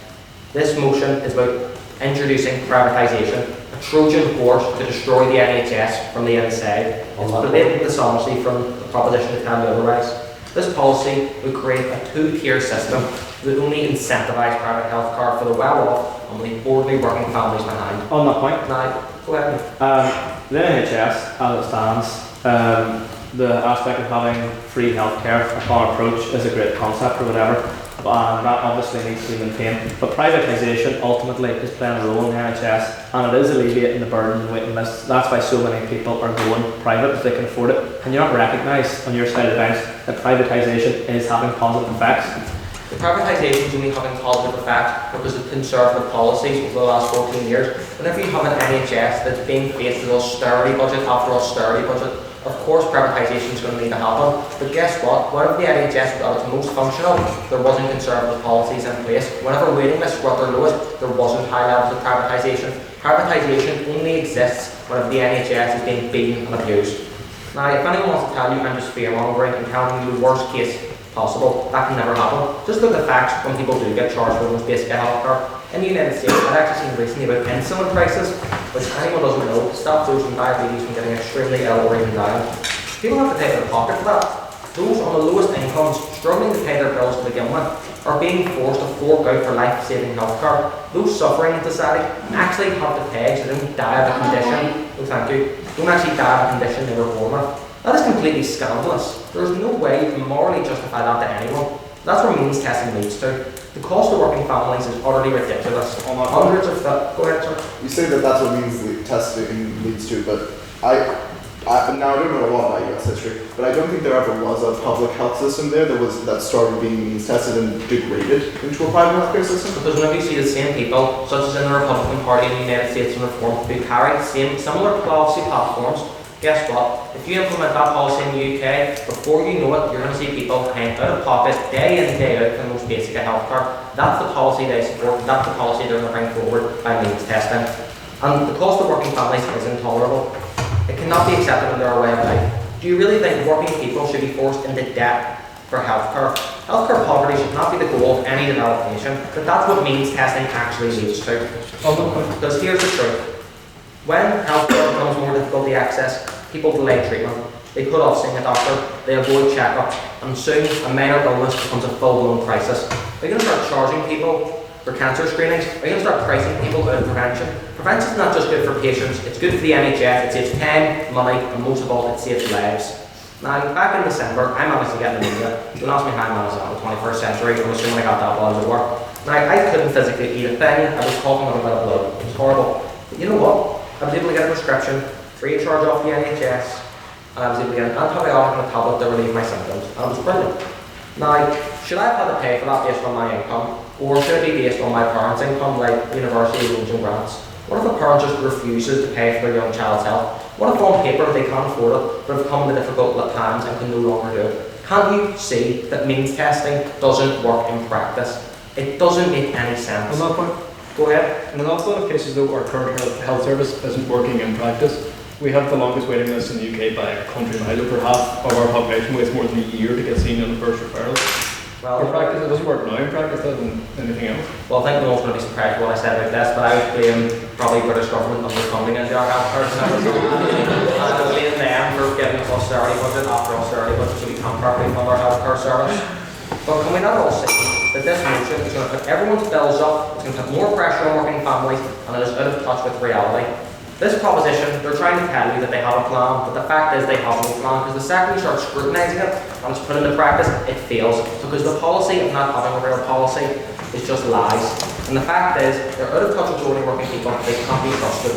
This motion is about introducing privatisation, a Trojan horse to destroy the NHS from the inside. It's blatant dishonesty from the proposition to tell you otherwise. This policy would create a two-tier system that only incentivise private health care for the well-off and leave ordinary working families behind. On that point, now, go ahead. The NHS, as it stands, the aspect of having free healthcare upon approach is a great concept or whatever, and that obviously needs to be maintained. But privatisation ultimately is playing a role in the NHS, and it is alleviating the burden and waiting lists. That's why so many people are going private if they can afford it. Can you not recognise on your side of the bench that privatisation is having positive effects? The privatisation is only having positive effect because of conservative policies over the last 14 years. Whenever you have an NHS that's being faced with austerity budget after austerity budget, of course privatisation is going to need to happen. But guess what? Whenever the NHS was at its most functional, there wasn't conservative policies in place. Whenever waiting lists were at their lowest, there wasn't high levels of privatisation. Privatisation only exists whenever the NHS is being beaten and abused. Now, if anyone wants to tell you I'm just fear-mongering and telling you the worst case possible, that can never happen. Just look at facts when people do get charged for those basic health care. In the United States, I've actually seen recently about insulin prices, which anyone doesn't know, stop those with diabetes from getting extremely ill or even dying. People have to pay out of pocket for that. Those on the lowest incomes, struggling to pay their bills to begin with, are being forced to fork out for life-saving health care. Those suffering in society actually have to pay so they don't die of a condition. Oh, thank you. Don't actually die of a condition they were born with. That is completely scandalous. There is no way you can morally justify that to anyone. That's where means testing leads to. The cost of working families is utterly ridiculous. Hundreds of that. Go ahead, sir. You say that that's what means testing leads to, but now I don't know a lot about US history, but I don't think there ever was a public health system there that started being means tested and degraded into a private healthcare system. Because whenever you see the same people, such as in the Republican Party in the United States and Reform, who carry the same similar policy platforms, guess what? If you implement that policy in the UK, before you know it, you're going to see people paying out of pocket day in, day out for the most basic health care. That's the policy they support, that's the policy they're going to bring forward by means testing. And the cost of working families is intolerable. It cannot be accepted under our way of life. Do you really think working people should be forced into debt for healthcare? Healthcare poverty should not be the goal of any developed nation, but that's what means testing actually leads to. Because here's the truth. When healthcare becomes more difficult to access, people delay treatment. They put off seeing a doctor, they avoid checkup, and soon a minor illness becomes a full-blown crisis. Are you going to start charging people for cancer screenings? Are you going to start pricing people out of prevention? Prevention is not just good for patients, it's good for the NHS, it saves time, money, and most of all, it saves lives. Now, back in December, I managed to get pneumonia. Don't ask me how I managed that in the 21st century, I'm assuming I got that while I was at work. Now, I couldn't physically eat a thing, I was coughing on a bit of blood. It was horrible. But you know what? I was able to get a prescription, free of charge off the NHS, and I was able to get an antibiotic and a tablet to relieve my symptoms, and it was brilliant. Now, should I have had to pay for that based on my income, or should it be based on my parents' income, like university loans and grants? What if a parent just refuses to pay for their young child's health? What if on paper they can't afford it, but have come to difficult times and can no longer do it? Can't you see that means testing doesn't work in practice? It doesn't make any sense. On that point, go ahead. In an awful lot of cases though, our current health service isn't working in practice. We have the longest waiting list in the UK by a country mile. Over half of our population waits more than a year to get seen on the first referral. Well, in practice, it doesn't work now. In practice, it doesn't anything else. Well, I think no one's going to be surprised what I said about this, but I would blame probably British government underfunding into our health care service. And I would blame them for giving us austerity budget after austerity budget so we can't properly fund our health care service. But can we not all see that this motion is going to put everyone's bills up, it's going to put more pressure on working families, and it is out of touch with reality? This proposition, they're trying to tell you that they have a plan, but the fact is they have no plan, because the second you start scrutinising it and it's put into practice, it fails. Because the policy of not having a real policy is just lies. And the fact is, they're out of touch with only working people, they can't be trusted.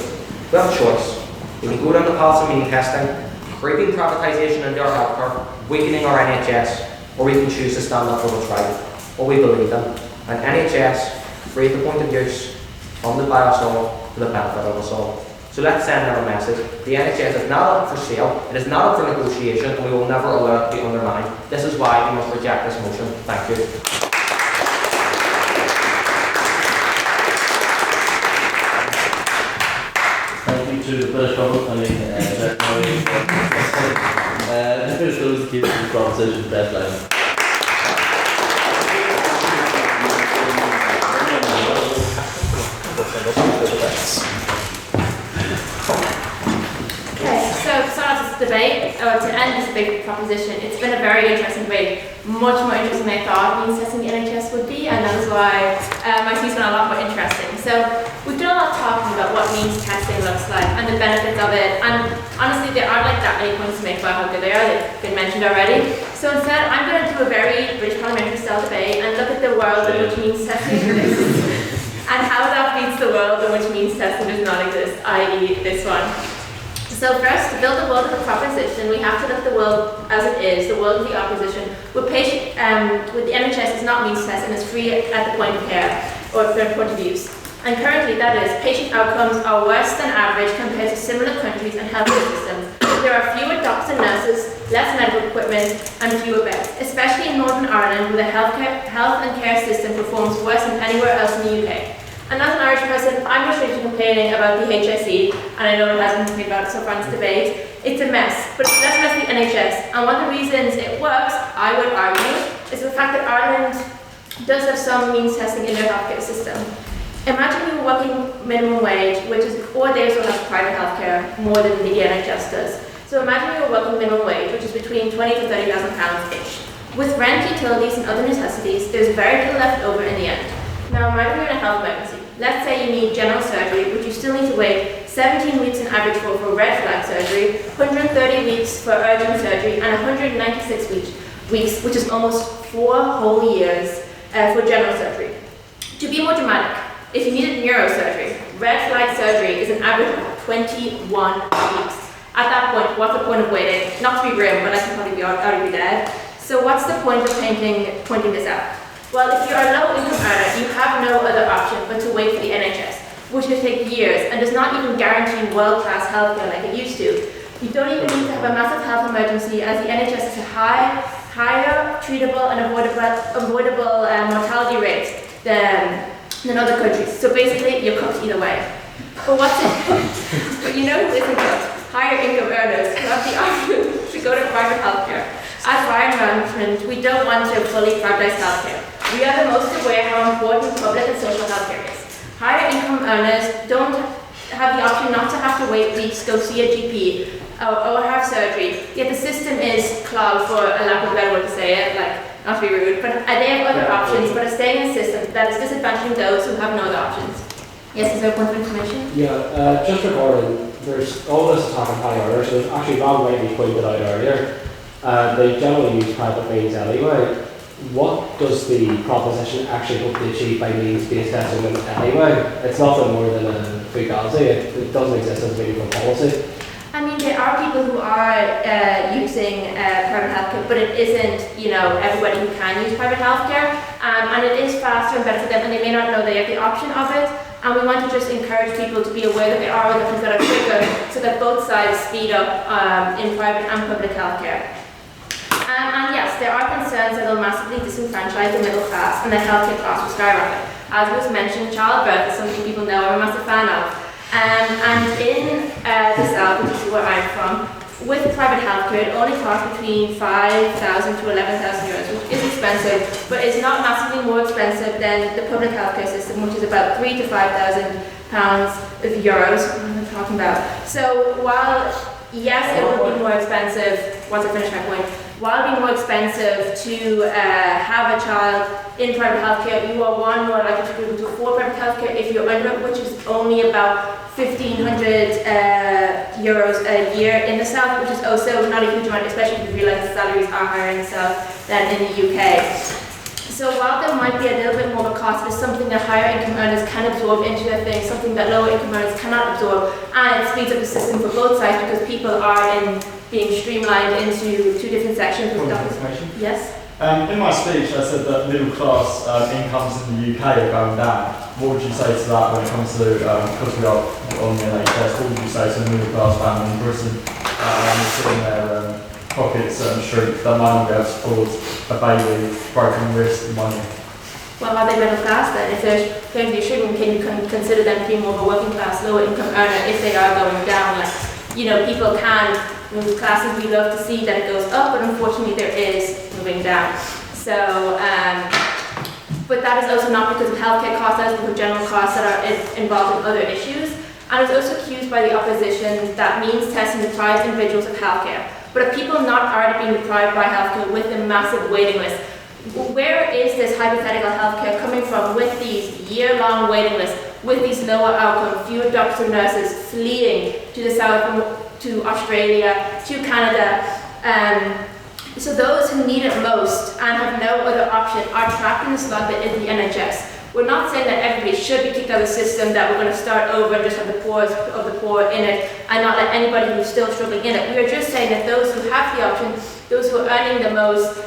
We have a choice. We can go down the path of mean testing, creeping privatisation into our healthcare, weakening our NHS, or we can choose to stand up for what's right, what we believe in. An NHS, free at the point of use, funded by us all, for the benefit of us all. So let's send them a message. The NHS is not up for sale, it is not up for negotiation, and we will never allow it to be undermined. This is why we must reject this motion. Thank you. Thank you to the British government and the Hoey. Here's those who keep the proposition deadline. Okay, so debate, or to end this big proposition, it's been a very interesting debate, much more interesting than I thought means testing the NHS would be, and that is why my speech has been a lot more interesting. So we've done a lot of talking about what means testing looks like and the benefits of it, and honestly there aren't like that many points to make about how good they are, they've been mentioned already. So instead I'm going to do a very British parliamentary style debate and look at the world in which means testing exists and how that beats the world in which means testing does not exist, i.e. this one. So first, to build the world of the proposition, we have to look at the world as it is, the world of the opposition, with the NHS is not means testing, it's free at the point of care, or from point of use. And currently, that is, patient outcomes are worse than average compared to similar countries and healthcare systems. There are fewer doctors and nurses, less medical equipment, and fewer beds, especially in Northern Ireland, where the health and care system performs worse than anywhere else in the UK. And as an Irish person, I'm just really complaining about the HSE, and I know it hasn't been complained about so far in this debate. It's a mess, but it's less mess than the NHS. And one of the reasons it works, I would argue, is the fact that Ireland does have some means testing in their healthcare system. Imagine you were working minimum wage, or they also have private healthcare more than the NHS does. So imagine you were working minimum wage, which is between £20,000 to £30,000-ish. With rent, utilities, and other necessities, there's very little left over in the end. Now imagine you're in a health emergency. Let's say you need general surgery, which you still need to wait 17 weeks on average for red flag surgery, 130 weeks for urgent surgery, and 196 weeks, which is almost 4 whole years for general surgery. To be more dramatic, if you needed neurosurgery, red flag surgery is an average of 21 weeks. At that point, what's the point of waiting? Not to be grim, but I can probably already be dead. So what's the point of pointing this out? Well, if you're a low-income earner, you have no other option but to wait for the NHS, which could take years and does not even guarantee world-class healthcare like it used to. You don't even need to have a massive health emergency, as the NHS has a higher treatable and avoidable mortality rates than other countries. So basically, you're cooked either way. But but you know who isn't cooked? Higher income earners who have the option to go to private healthcare. As Ryan mentioned, we don't want to fully privatize healthcare. We are the most aware how important public and social healthcare is. Higher income earners don't have the option not to have to wait weeks to go see a GP or have surgery, yet the system is clogged, for a lack of a better way to say it, like, not to be rude, but they have other options, but are staying in a system that is disadvantaging those who have no other options. Yes, is there a point of information? Yeah, just regarding, there's all this talk of high earners, so there's actually Rob Whiteley pointed out earlier. They generally use private means anyway. What does the proposition actually hope to achieve by means-based testing anyway? It's nothing more than a fugazi. It doesn't exist as a meaningful policy. I mean, there are people who are using private healthcare, but it isn't, everybody who can use private healthcare, and it is faster and better for them, and they may not know they have the option of it. And we want to just encourage people to be aware that there are other things that are quicker, so that both sides speed up in private and public healthcare. And yes, there are concerns that will massively disenfranchise the middle class and the healthcare costs will skyrocket. As was mentioned, childbirth is something people know I'm a massive fan of. And in the South, which is where I'm from, with private healthcare, it only costs between 5,000 to 11,000 euros, which is expensive, but it's not massively more expensive than the public healthcare system, which is about 3,000 to 5,000 pounds of euros. What am I talking about? So while yes, it will be more expensive. Once I finish my point. While it being more expensive to have a child in private healthcare, you are more likely to be able to afford private healthcare if you're under it, which is only about 1,500 euros a year in the South, which is also not a huge amount, especially if you realize salaries are higher in the South than in the UK. So while there might be a little bit more of a cost, it's something that higher income earners can absorb into their thing, something that lower income earners cannot absorb, and it speeds up the system for both sides because people are being streamlined into two different sections. Yes? In my speech, I said that middle class incomes in the UK are going down. What would you say to that when it comes to, because we are on the NHS, what would you say to a middle class family in Britain sitting there pockets shrink, that might not be able to afford a baby, broken wrist, money? Well, are they middle class then? If they're going to be shrinking, can you consider them to be more of a working class, lower income earner if they are going down? Like, people can move classes, we love to see that it goes up, but unfortunately there is moving down. So, but that is also not because of healthcare costs, that is because of general costs that are involved in other issues. and is also accused by the opposition that means testing deprives individuals of healthcare. But are people not already being deprived by healthcare with a massive waiting list? Where is this hypothetical healthcare coming from with these year-long waiting lists, with these lower outcome, fewer doctors and nurses fleeing to the south, to Australia, to Canada? So those who need it most and have no other option are trapped in the slot that is the NHS. We're not saying that everybody should be kicked out of the system, that we're going to start over and just have the poorest of the poor in it and not let anybody who's still struggling in it. We are just saying that those who have the option, those who are earning the most,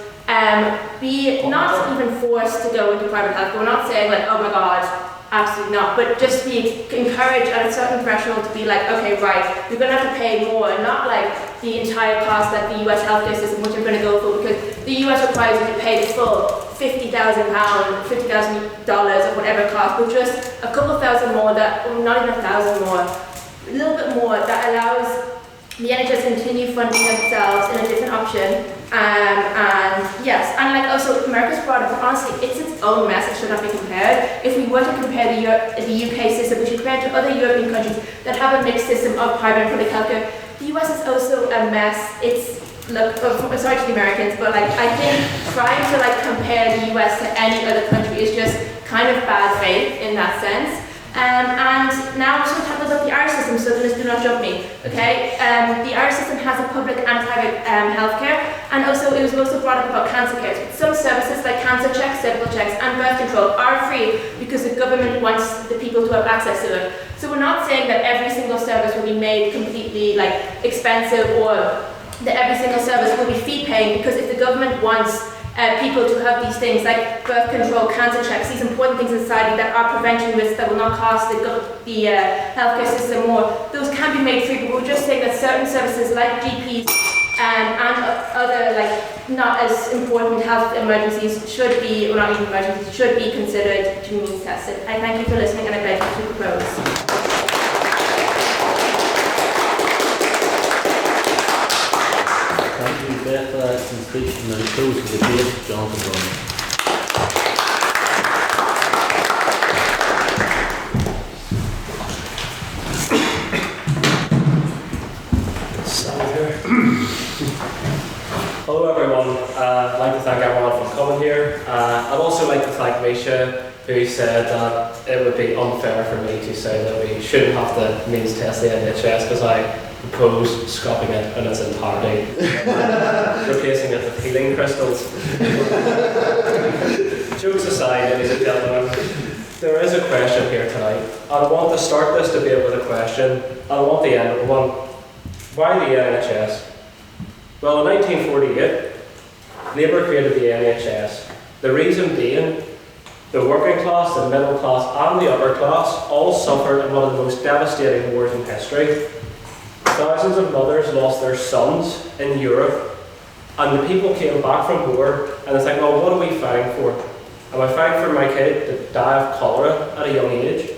be not even forced to go into private health. We're not saying like, oh my God, absolutely not, but just be encouraged at a certain threshold to be like, okay, right, you're going to have to pay more, not like the entire cost that the US healthcare system, which I'm going to go for, because the US requires you to pay the full £50,000, $50,000 or whatever it costs, but just a couple thousand more, that, or not even 1,000 more, a little bit more, that allows the NHS to continue funding themselves in a different option. And yes, and like also America's brought up, honestly, it's its own mess, it should not be compared. If we were to compare the UK system, we should compare it to other European countries that have a mixed system of private and public healthcare. The US is also a mess. It's, look, sorry to the Americans, but like I think trying to like compare the US to any other country is just kind of bad faith in that sense. And now I'm just going to talk about the Irish system, so please do not jump me, okay? The Irish system has a public and private healthcare, and also it was also brought up about cancer care. Some services like cancer checks, cervical checks, and birth control are free because the government wants the people to have access to it. So we're not saying that every single service will be made completely like expensive or that every single service will be fee paying, because if the government wants people to have these things like birth control, cancer checks, these important things in society that are prevention risks that will not cost the healthcare system more, those can be made free. But we're just saying that certain services like GPs and other like not as important health emergencies should be, or not even emergencies, should be considered to be means tested. I thank you for listening, and I beg you to propose. Thank you, Beth, some speech from the close of the debate, Jonathan. Hello everyone, I'd like to thank everyone for coming here. I'd also like to thank Misha, who said that it would be unfair for me to say that we shouldn't have to means test the NHS because I propose scrapping it in its entirety, replacing it with healing crystals. Jokes aside, ladies and gentlemen, there is a question here tonight. I want to start this debate with a question, and I want to end with one. Why the NHS? Well, in 1948, Labour created the NHS. The reason being, the working class, the middle class, and the upper class all suffered in one of the most devastating wars in history. Thousands of mothers lost their sons in Europe, and the people came back from war, and they think, well, what are we fighting for? Am I fighting for my kid to die of cholera at a young age?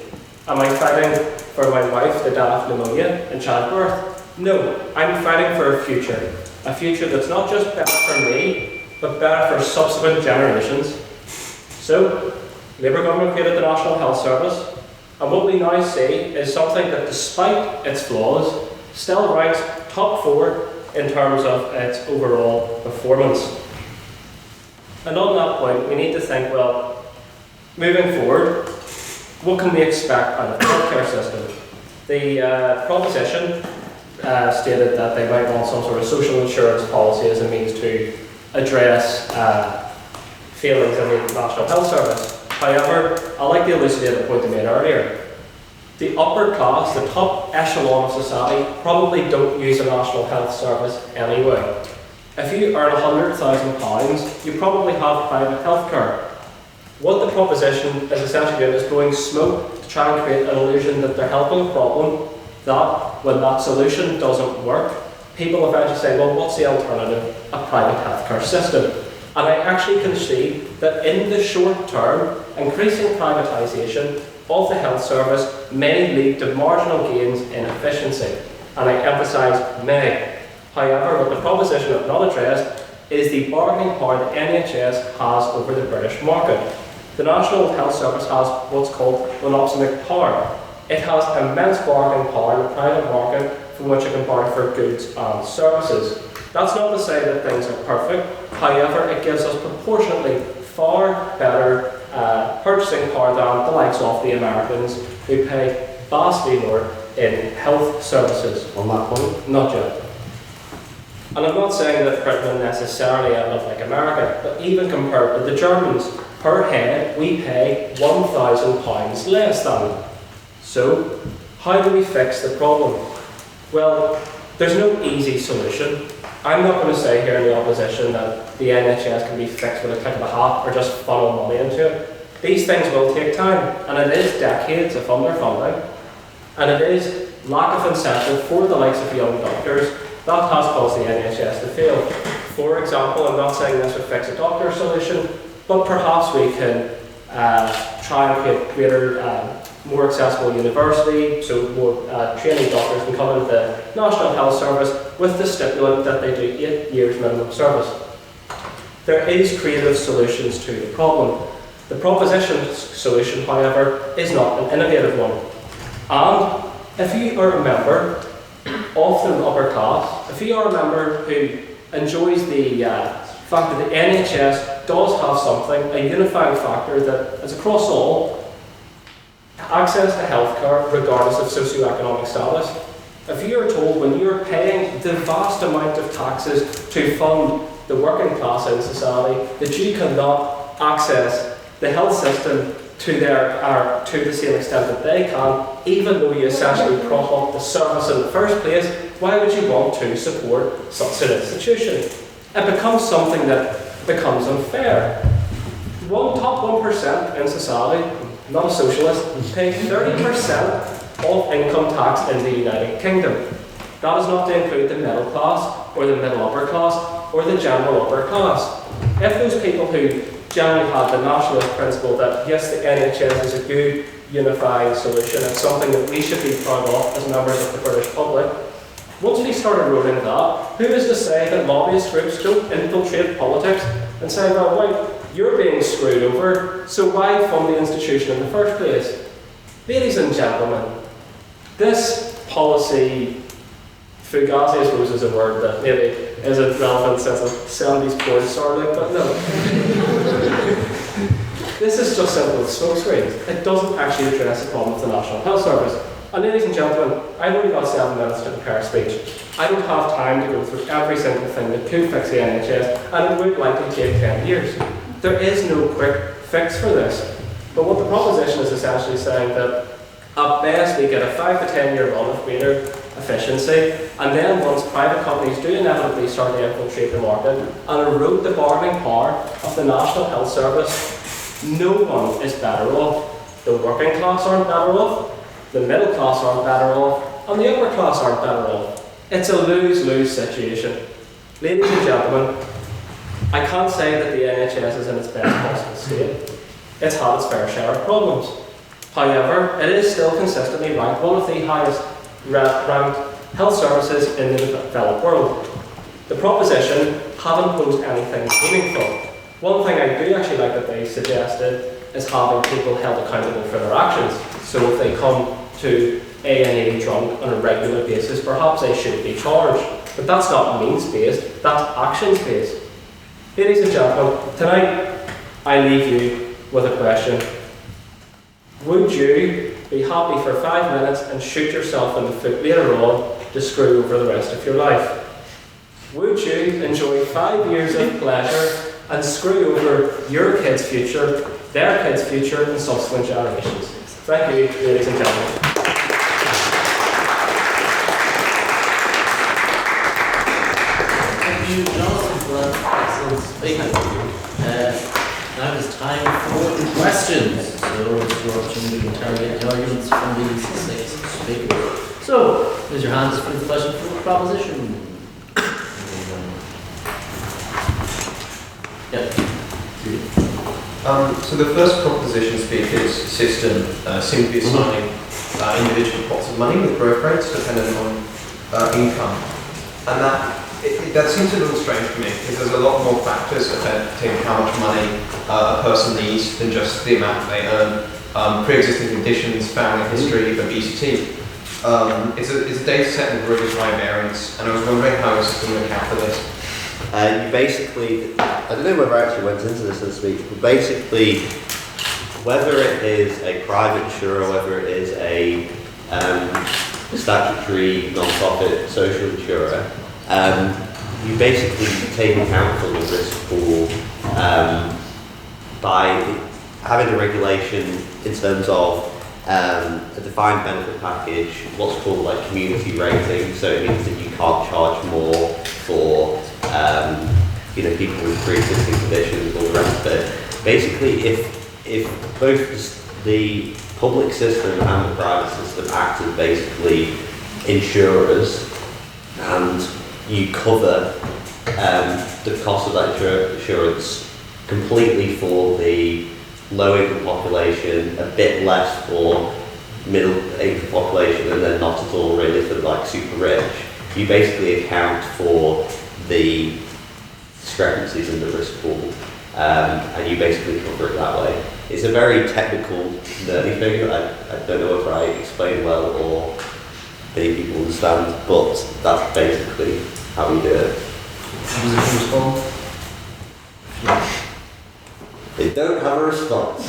Am I fighting for my wife to die of pneumonia in childbirth? No, I'm fighting for a future that's not just better for me, but better for subsequent generations. So, Labour government created the National Health Service, and what we now see is something that, despite its flaws, still ranks top 4 in terms of its overall performance. And on that point, we need to think, well, moving forward, what can we expect out of the healthcare system? The proposition stated that they might want some sort of social insurance policy as a means to address failings in the National Health Service. However, I like to elucidate the point I made earlier. The upper class, the top echelon of society, probably don't use the National Health Service anyway. If you earn £100,000, you probably have private healthcare. What the proposition is essentially doing is blowing smoke to try and create an illusion that they're helping a problem, that when that solution doesn't work, people eventually say, well, what's the alternative? A private healthcare system. And I actually concede that in the short term, increasing privatisation of the health service may lead to marginal gains in efficiency. And I emphasise may. However, what the proposition have not addressed is the bargaining power the NHS has over the British market. The National Health Service has what's called monopolistic power. It has immense bargaining power in the private market from which it can borrow for goods and services. That's not to say that things are perfect. However, it gives us proportionately far better purchasing power than the likes of the Americans, who pay vastly more in health services. On that point? Not yet. And I'm not saying that Britain necessarily ended up like America, but even compared to the Germans, per head we pay £1,000 less than them. So, how do we fix the problem? Well, there's no easy solution. I'm not going to say here in the opposition that the NHS can be fixed with a click of a hat or just funnel money into it. These things will take time, and it is decades of underfunding, and it is lack of incentive for the likes of young doctors that has caused the NHS to fail. For example, I'm not saying this would fix a doctor solution, but perhaps we can try and create greater, more accessible university, so more trainee doctors can come into the National Health Service with the stipulant that they do 8 years minimum service. There is creative solutions to the problem. The proposition solution, however, is not an innovative one. And if you are a member of the upper class, if you are a member who enjoys the fact that the NHS does have something, a unifying factor that is across all, access to healthcare regardless of socio-economic status. If you are told when you are paying the vast amount of taxes to fund the working class in society that you cannot access the health system to the same extent that they can, even though you essentially prop up the service in the first place, why would you want to support such an institution? It becomes something that becomes unfair. Top 1% in society, not a socialist, pay 30% of income tax in the United Kingdom. That is not to include the middle class, or the middle upper class, or the general upper class. If those people who generally have the nationalist principle that yes, the NHS is a good unifying solution, it's something that we should be proud of as members of the British public, once we started rolling that, who is to say that lobbyist groups don't infiltrate politics and say, well, wait, you're being screwed over, so why fund the institution in the first place? Ladies and gentlemen, this policy, fugazi I suppose is a word that maybe isn't relevant since a 70s porn started, but no. This is just simple as smokescreens. It doesn't actually address the problem of the National Health Service. And ladies and gentlemen, I've only got 7 minutes to prepare a speech. I don't have time to go through every single thing that could fix the NHS, and it would likely take 10 years. There is no quick fix for this. But what the proposition is essentially saying that at best we get a 5 to 10 year run of greater efficiency, and then once private companies do inevitably start to infiltrate the market and erode the bargaining power of the National Health Service, no one is better off. The working class aren't better off, the middle class aren't better off, and the upper class aren't better off. It's a lose-lose situation. Ladies and gentlemen, I can't say that the NHS is in its best possible state. It's had its fair share of problems. However, it is still consistently ranked one of the highest ranked health services in the developed world. The proposition haven't posed anything meaningful. One thing I do actually like that they suggested is having people held accountable for their actions. So if they come to A&E drunk on a regular basis, perhaps they should be charged. But that's not means-based, that's actions-based. Ladies and gentlemen, tonight I leave you with a question. Would you be happy for 5 minutes and shoot yourself in the foot later on to screw over the rest of your life? Would you enjoy 5 years of pleasure and screw over your kids' future, their kids' future, and subsequent generations? Thank you, ladies and gentlemen. Thank you, Jonathan, for that excellent speaking. Now it's time for questions. So it's your opportunity to interrogate the arguments from these 6 speakers. So, raise your hands for the question for the proposition. So the first proposition speaker's system seems to be assigning individual pots of money with growth rates dependent on income. And that seems a little strange to me because there's a lot more factors affecting how much money a person needs than just the amount they earn. pre-existing conditions, family history, obesity. It's a data set with really high variance, and I was wondering how a system would account for this. You basically, I don't know whether I actually went into this this week, but basically, whether it is a private insurer, whether it is a statutory non-profit social insurer, you basically take account for the risk pool by having a regulation in terms of a defined benefit package, what's called like community rating, so it means that you can't charge more for people with pre-existing conditions, all the rest of it. Basically, if both the public system and the private system act as basically insurers, and you cover the cost of that insurance completely for the low-income population, a bit less for middle-income population, and then not at all really for like super rich, you basically account for the discrepancies in the risk pool, and you basically cover it that way. It's a very technical, nerdy thing. I don't know if I explain well or many people understand, but that's basically how we do it. Does it respond? They don't have a response.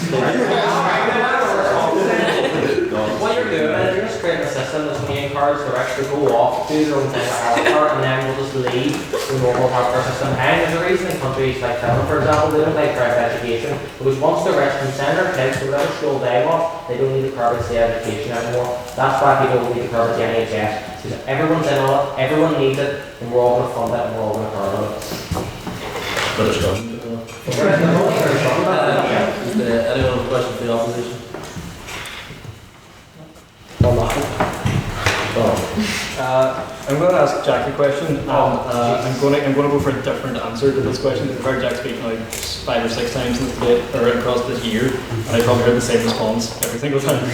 What you're doing is you're just creating a system that's going to encourage the rich to go off, do their own thing with healthcare, and then we'll just leave the normal healthcare system. And there's a reason in countries like Finland, for example, they don't like private education, because once the rich can send their kids to whatever school they want, they don't need to cover the education anymore. That's why people don't need to cover the NHS. Because everyone's in on it, everyone needs it, and we're all going to fund it, and we're all going to cover it. But it's done. Is there anyone have a question for the opposition? I'm going to ask Jack a question, and I'm going to go for a different answer to this question, because I've heard Jack speak now 5 or 6 times since across this year, and I probably heard the same response every single time.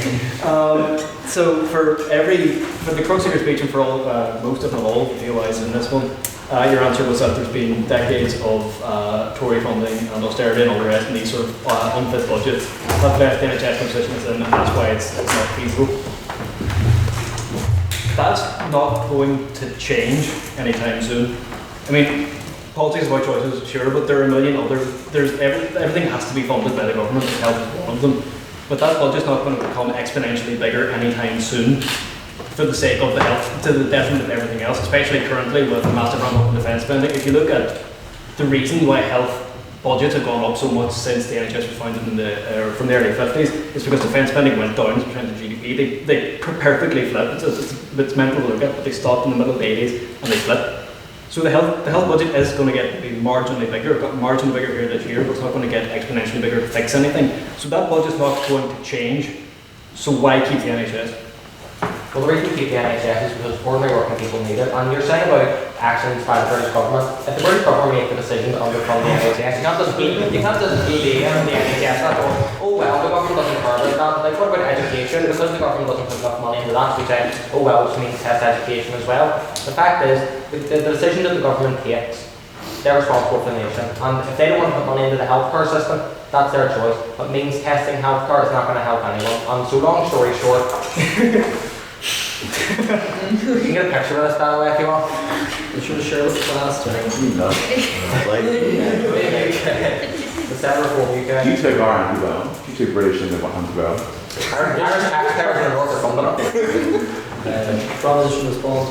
So for the crux of your speech, and for all, most if not all of the POIs in this one, your answer was that there's been decades of Tory funding and austerity and all the rest, and these sort of unfit budgets have left the NHS position it's in, and that's why it's not feasible. That's not going to change anytime soon. I mean, politics is about choices, sure, but there are a million other. Everything has to be funded by the government. Health is one of them. But that budget's not going to become exponentially bigger anytime soon, for the sake of the health, to the detriment of everything else, especially currently with the massive ramp up in defence spending. If you look at the reason why health budgets have gone up so much since the NHS was founded from the early 50s, it's because defence spending went down as a percent of GDP. They perfectly flipped. It's mental to look at, but they stopped in the middle of the 80s and they flipped. So the health budget is going to be marginally bigger. It got marginally bigger here this year, but it's not going to get exponentially bigger to fix anything. So that budget's not going to change. So why keep the NHS? Well, the reason we keep the NHS is because ordinary working people need it. And you're saying about actions by the British government. If the British government make the decision to underfund the NHS, you can't just be the NHS that going, oh well, the government doesn't care about that. Like, what about education? Because the government doesn't put enough money into that, we say, oh well, which means test education as well. The fact is, the decision that the government takes, they're responsible for the nation. And if they don't want to put money into the healthcare system, that's their choice. But means testing healthcare is not going to help anyone. And so long story short, you can get a picture of this, by the way, if you want. You should have shared with the class today. The Centre for UK. You took our antibiotic. You took British and the antibiotic. Irish taxpayers in the north are funding it. Proposition response.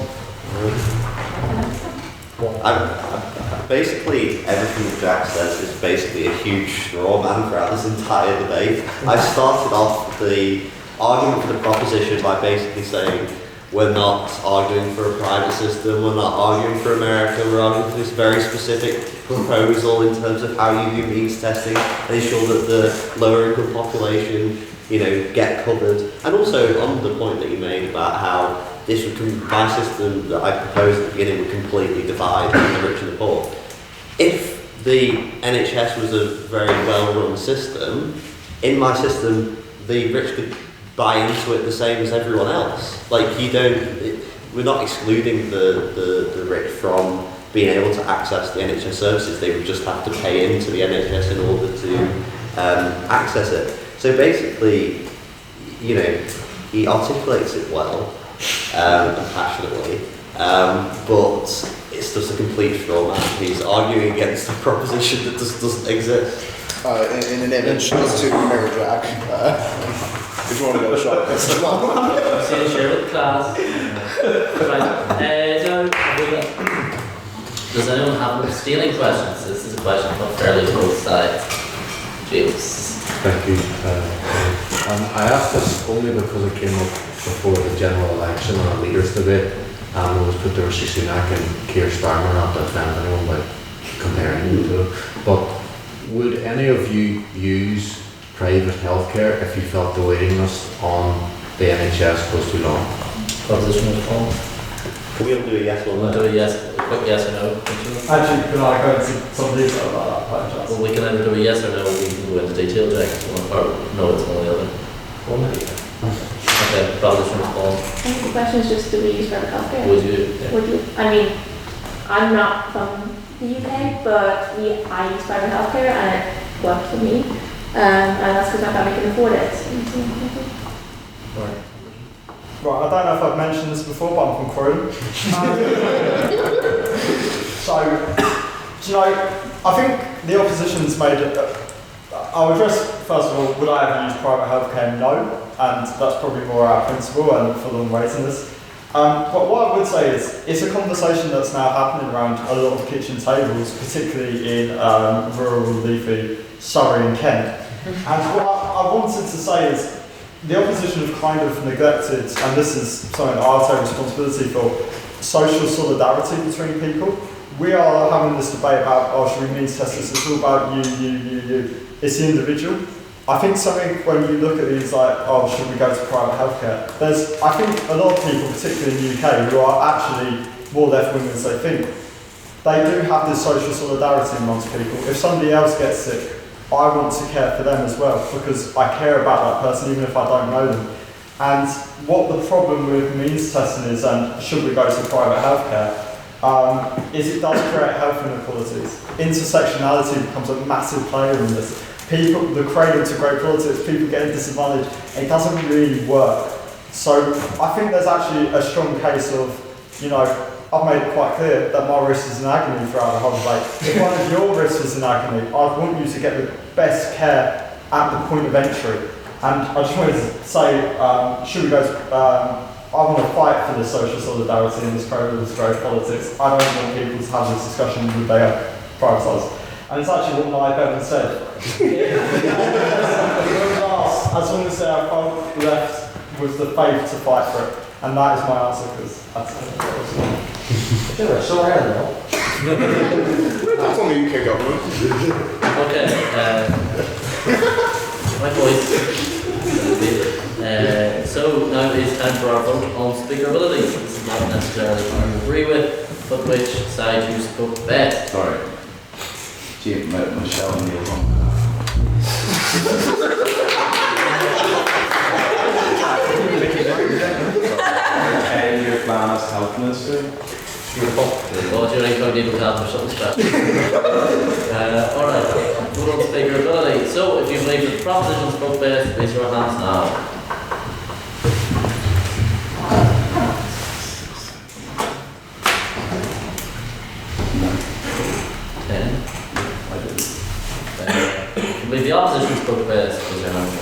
Basically, everything that Jack says is basically a huge straw man throughout this entire debate. I started off the argument for the proposition by basically saying we're not arguing for a private system, we're not arguing for America, we're arguing for this very specific proposal in terms of how you do means testing and ensure that the lower income population, get covered. And also on the point that you made about how this my system that I proposed at the beginning would completely divide the rich and the poor. If the NHS was a very well-run system, in my system, the rich could buy into it the same as everyone else. Like, we're not excluding the rich from being able to access the NHS services. They would just have to pay into the NHS in order to access it. So basically, you know, he articulates it well and passionately, but it's just a complete straw man. He's arguing against a proposition that just doesn't exist. In an image, just to mirror Jack. If you want to go shop, it's See the share with the class. Right. Does anyone have any stealing questions? This is a question from fairly both sides. James. Thank you. I asked this only because it came up before the general election and a leaders debate, and it was put there was Sunak and Keir Starmer, not to offend anyone by comparing the two. But would any of you use private healthcare if you felt the waiting list on the NHS was too long? Proposition was called. Can we all do a yes or no? Do a yes, a quick yes or no. Actually, can I go into some detail about that? Well, we can either do a yes or no, or we can go into detail, Jack. Or no, it's one or the other. Okay, proposition was called. I think the question is just, do we use private healthcare? Would you? Yeah. Would you? I mean, I'm not from the UK, but I use private healthcare and it works for me. And that's because my family can afford it. Right, I don't know if I've mentioned this before, but I'm from Croydon. So, do you know, I think the opposition's made it. I'll address, first of all, would I ever use private healthcare? No, and that's probably more our principle and for the waiting list. But what I would say is, it's a conversation that's now happening around a lot of kitchen tables, particularly in rural, leafy Surrey and Kent. And what I wanted to say is, the opposition have kind of neglected, and this is something that I'll take responsibility for, social solidarity between people. We are having this debate about, oh, should we means test this? It's all about you. It's the individual. I think something when you look at these like, oh, should we go to private healthcare? I think a lot of people, particularly in the UK, who are actually more left-wing as they think, they do have this social solidarity amongst people. If somebody else gets sick, I want to care for them as well because I care about that person even if I don't know them. And what the problem with means testing is, and should we go to private healthcare, is it does create health inequalities. Intersectionality becomes a massive player in this. People, the cradle to great politics, people getting disadvantaged, it doesn't really work. So I think there's actually a strong case of, you know, I've made it quite clear that my wrist is in agony throughout the whole debate. If one of your wrists is in agony, I want you to get the best care at the point of entry. And I just wanted to say, should we go to, I want to fight for this social solidarity in this cradle of growth politics. I don't want people to have this discussion with they are privatised. And it's actually what Nye Bevan said. As long as they are both left with the faith to fight for it. And that is my answer, because that's it. Sure, so I don't know. That's on the UK government. Okay, my voice. So now it's time for our vote on speakerability. This is not necessarily what I agree with, but which side you spoke best. Sorry. Michelle Neil's on. And your plan as health minister? Beautiful. God, you're incognito health or something special. Alright, vote on speakerability. So if you believe that the proposition spoke best, raise your hands now. I believe the opposition spoke best, raise your hands now.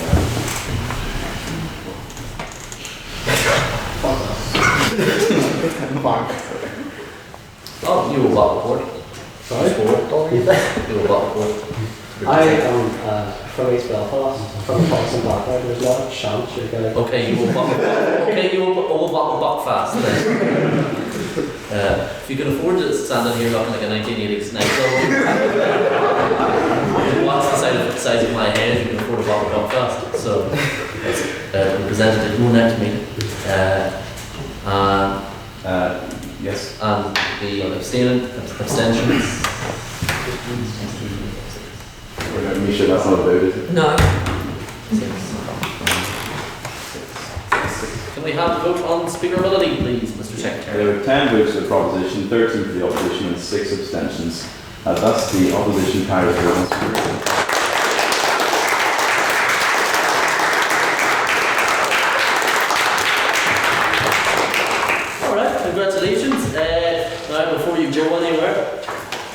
Oh, you will vote for it. Sorry? You will vote for it. I am from East Belfast, from a Protestant background. There's not a chance you're going to. Okay, you will vote. Okay, you will all vote Belfast then. If you can afford to stand in here looking like a 1980s nightclub, what's the size of my head? You can afford to vote Belfast. So it's presented at your next meeting. Yes. And the abstentions. Misha, that's not a vote, is it? No. Can we have a vote on speakerability, please, Mr. Secretary? There were 10 votes for the proposition, 13 for the opposition, and 6 abstentions. Thus, the opposition carries the vote on speakerability.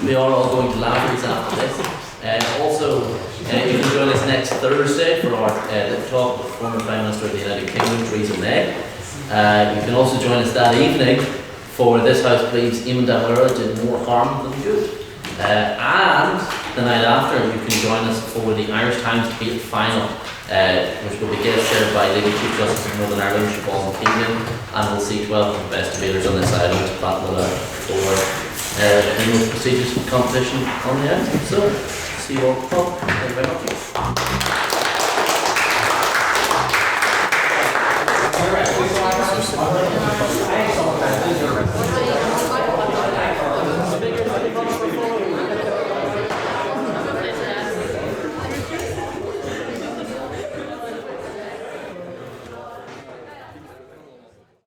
We are all going to Lavery's after this. Also, you can join us next Thursday for our talk with former Prime Minister of the United Kingdom, Theresa May. You can also join us that evening for This House Believes Eamon Damara did more harm than good. And the night after, you can join us for the Irish Times debate final, which will be guest chaired by Lady Chief Justice of Northern Ireland, Siobhan Keegan, and we'll see 12 of the best debaters on this island battle it out for the most prestigious competition on the island. So, see you all. Thank you very much.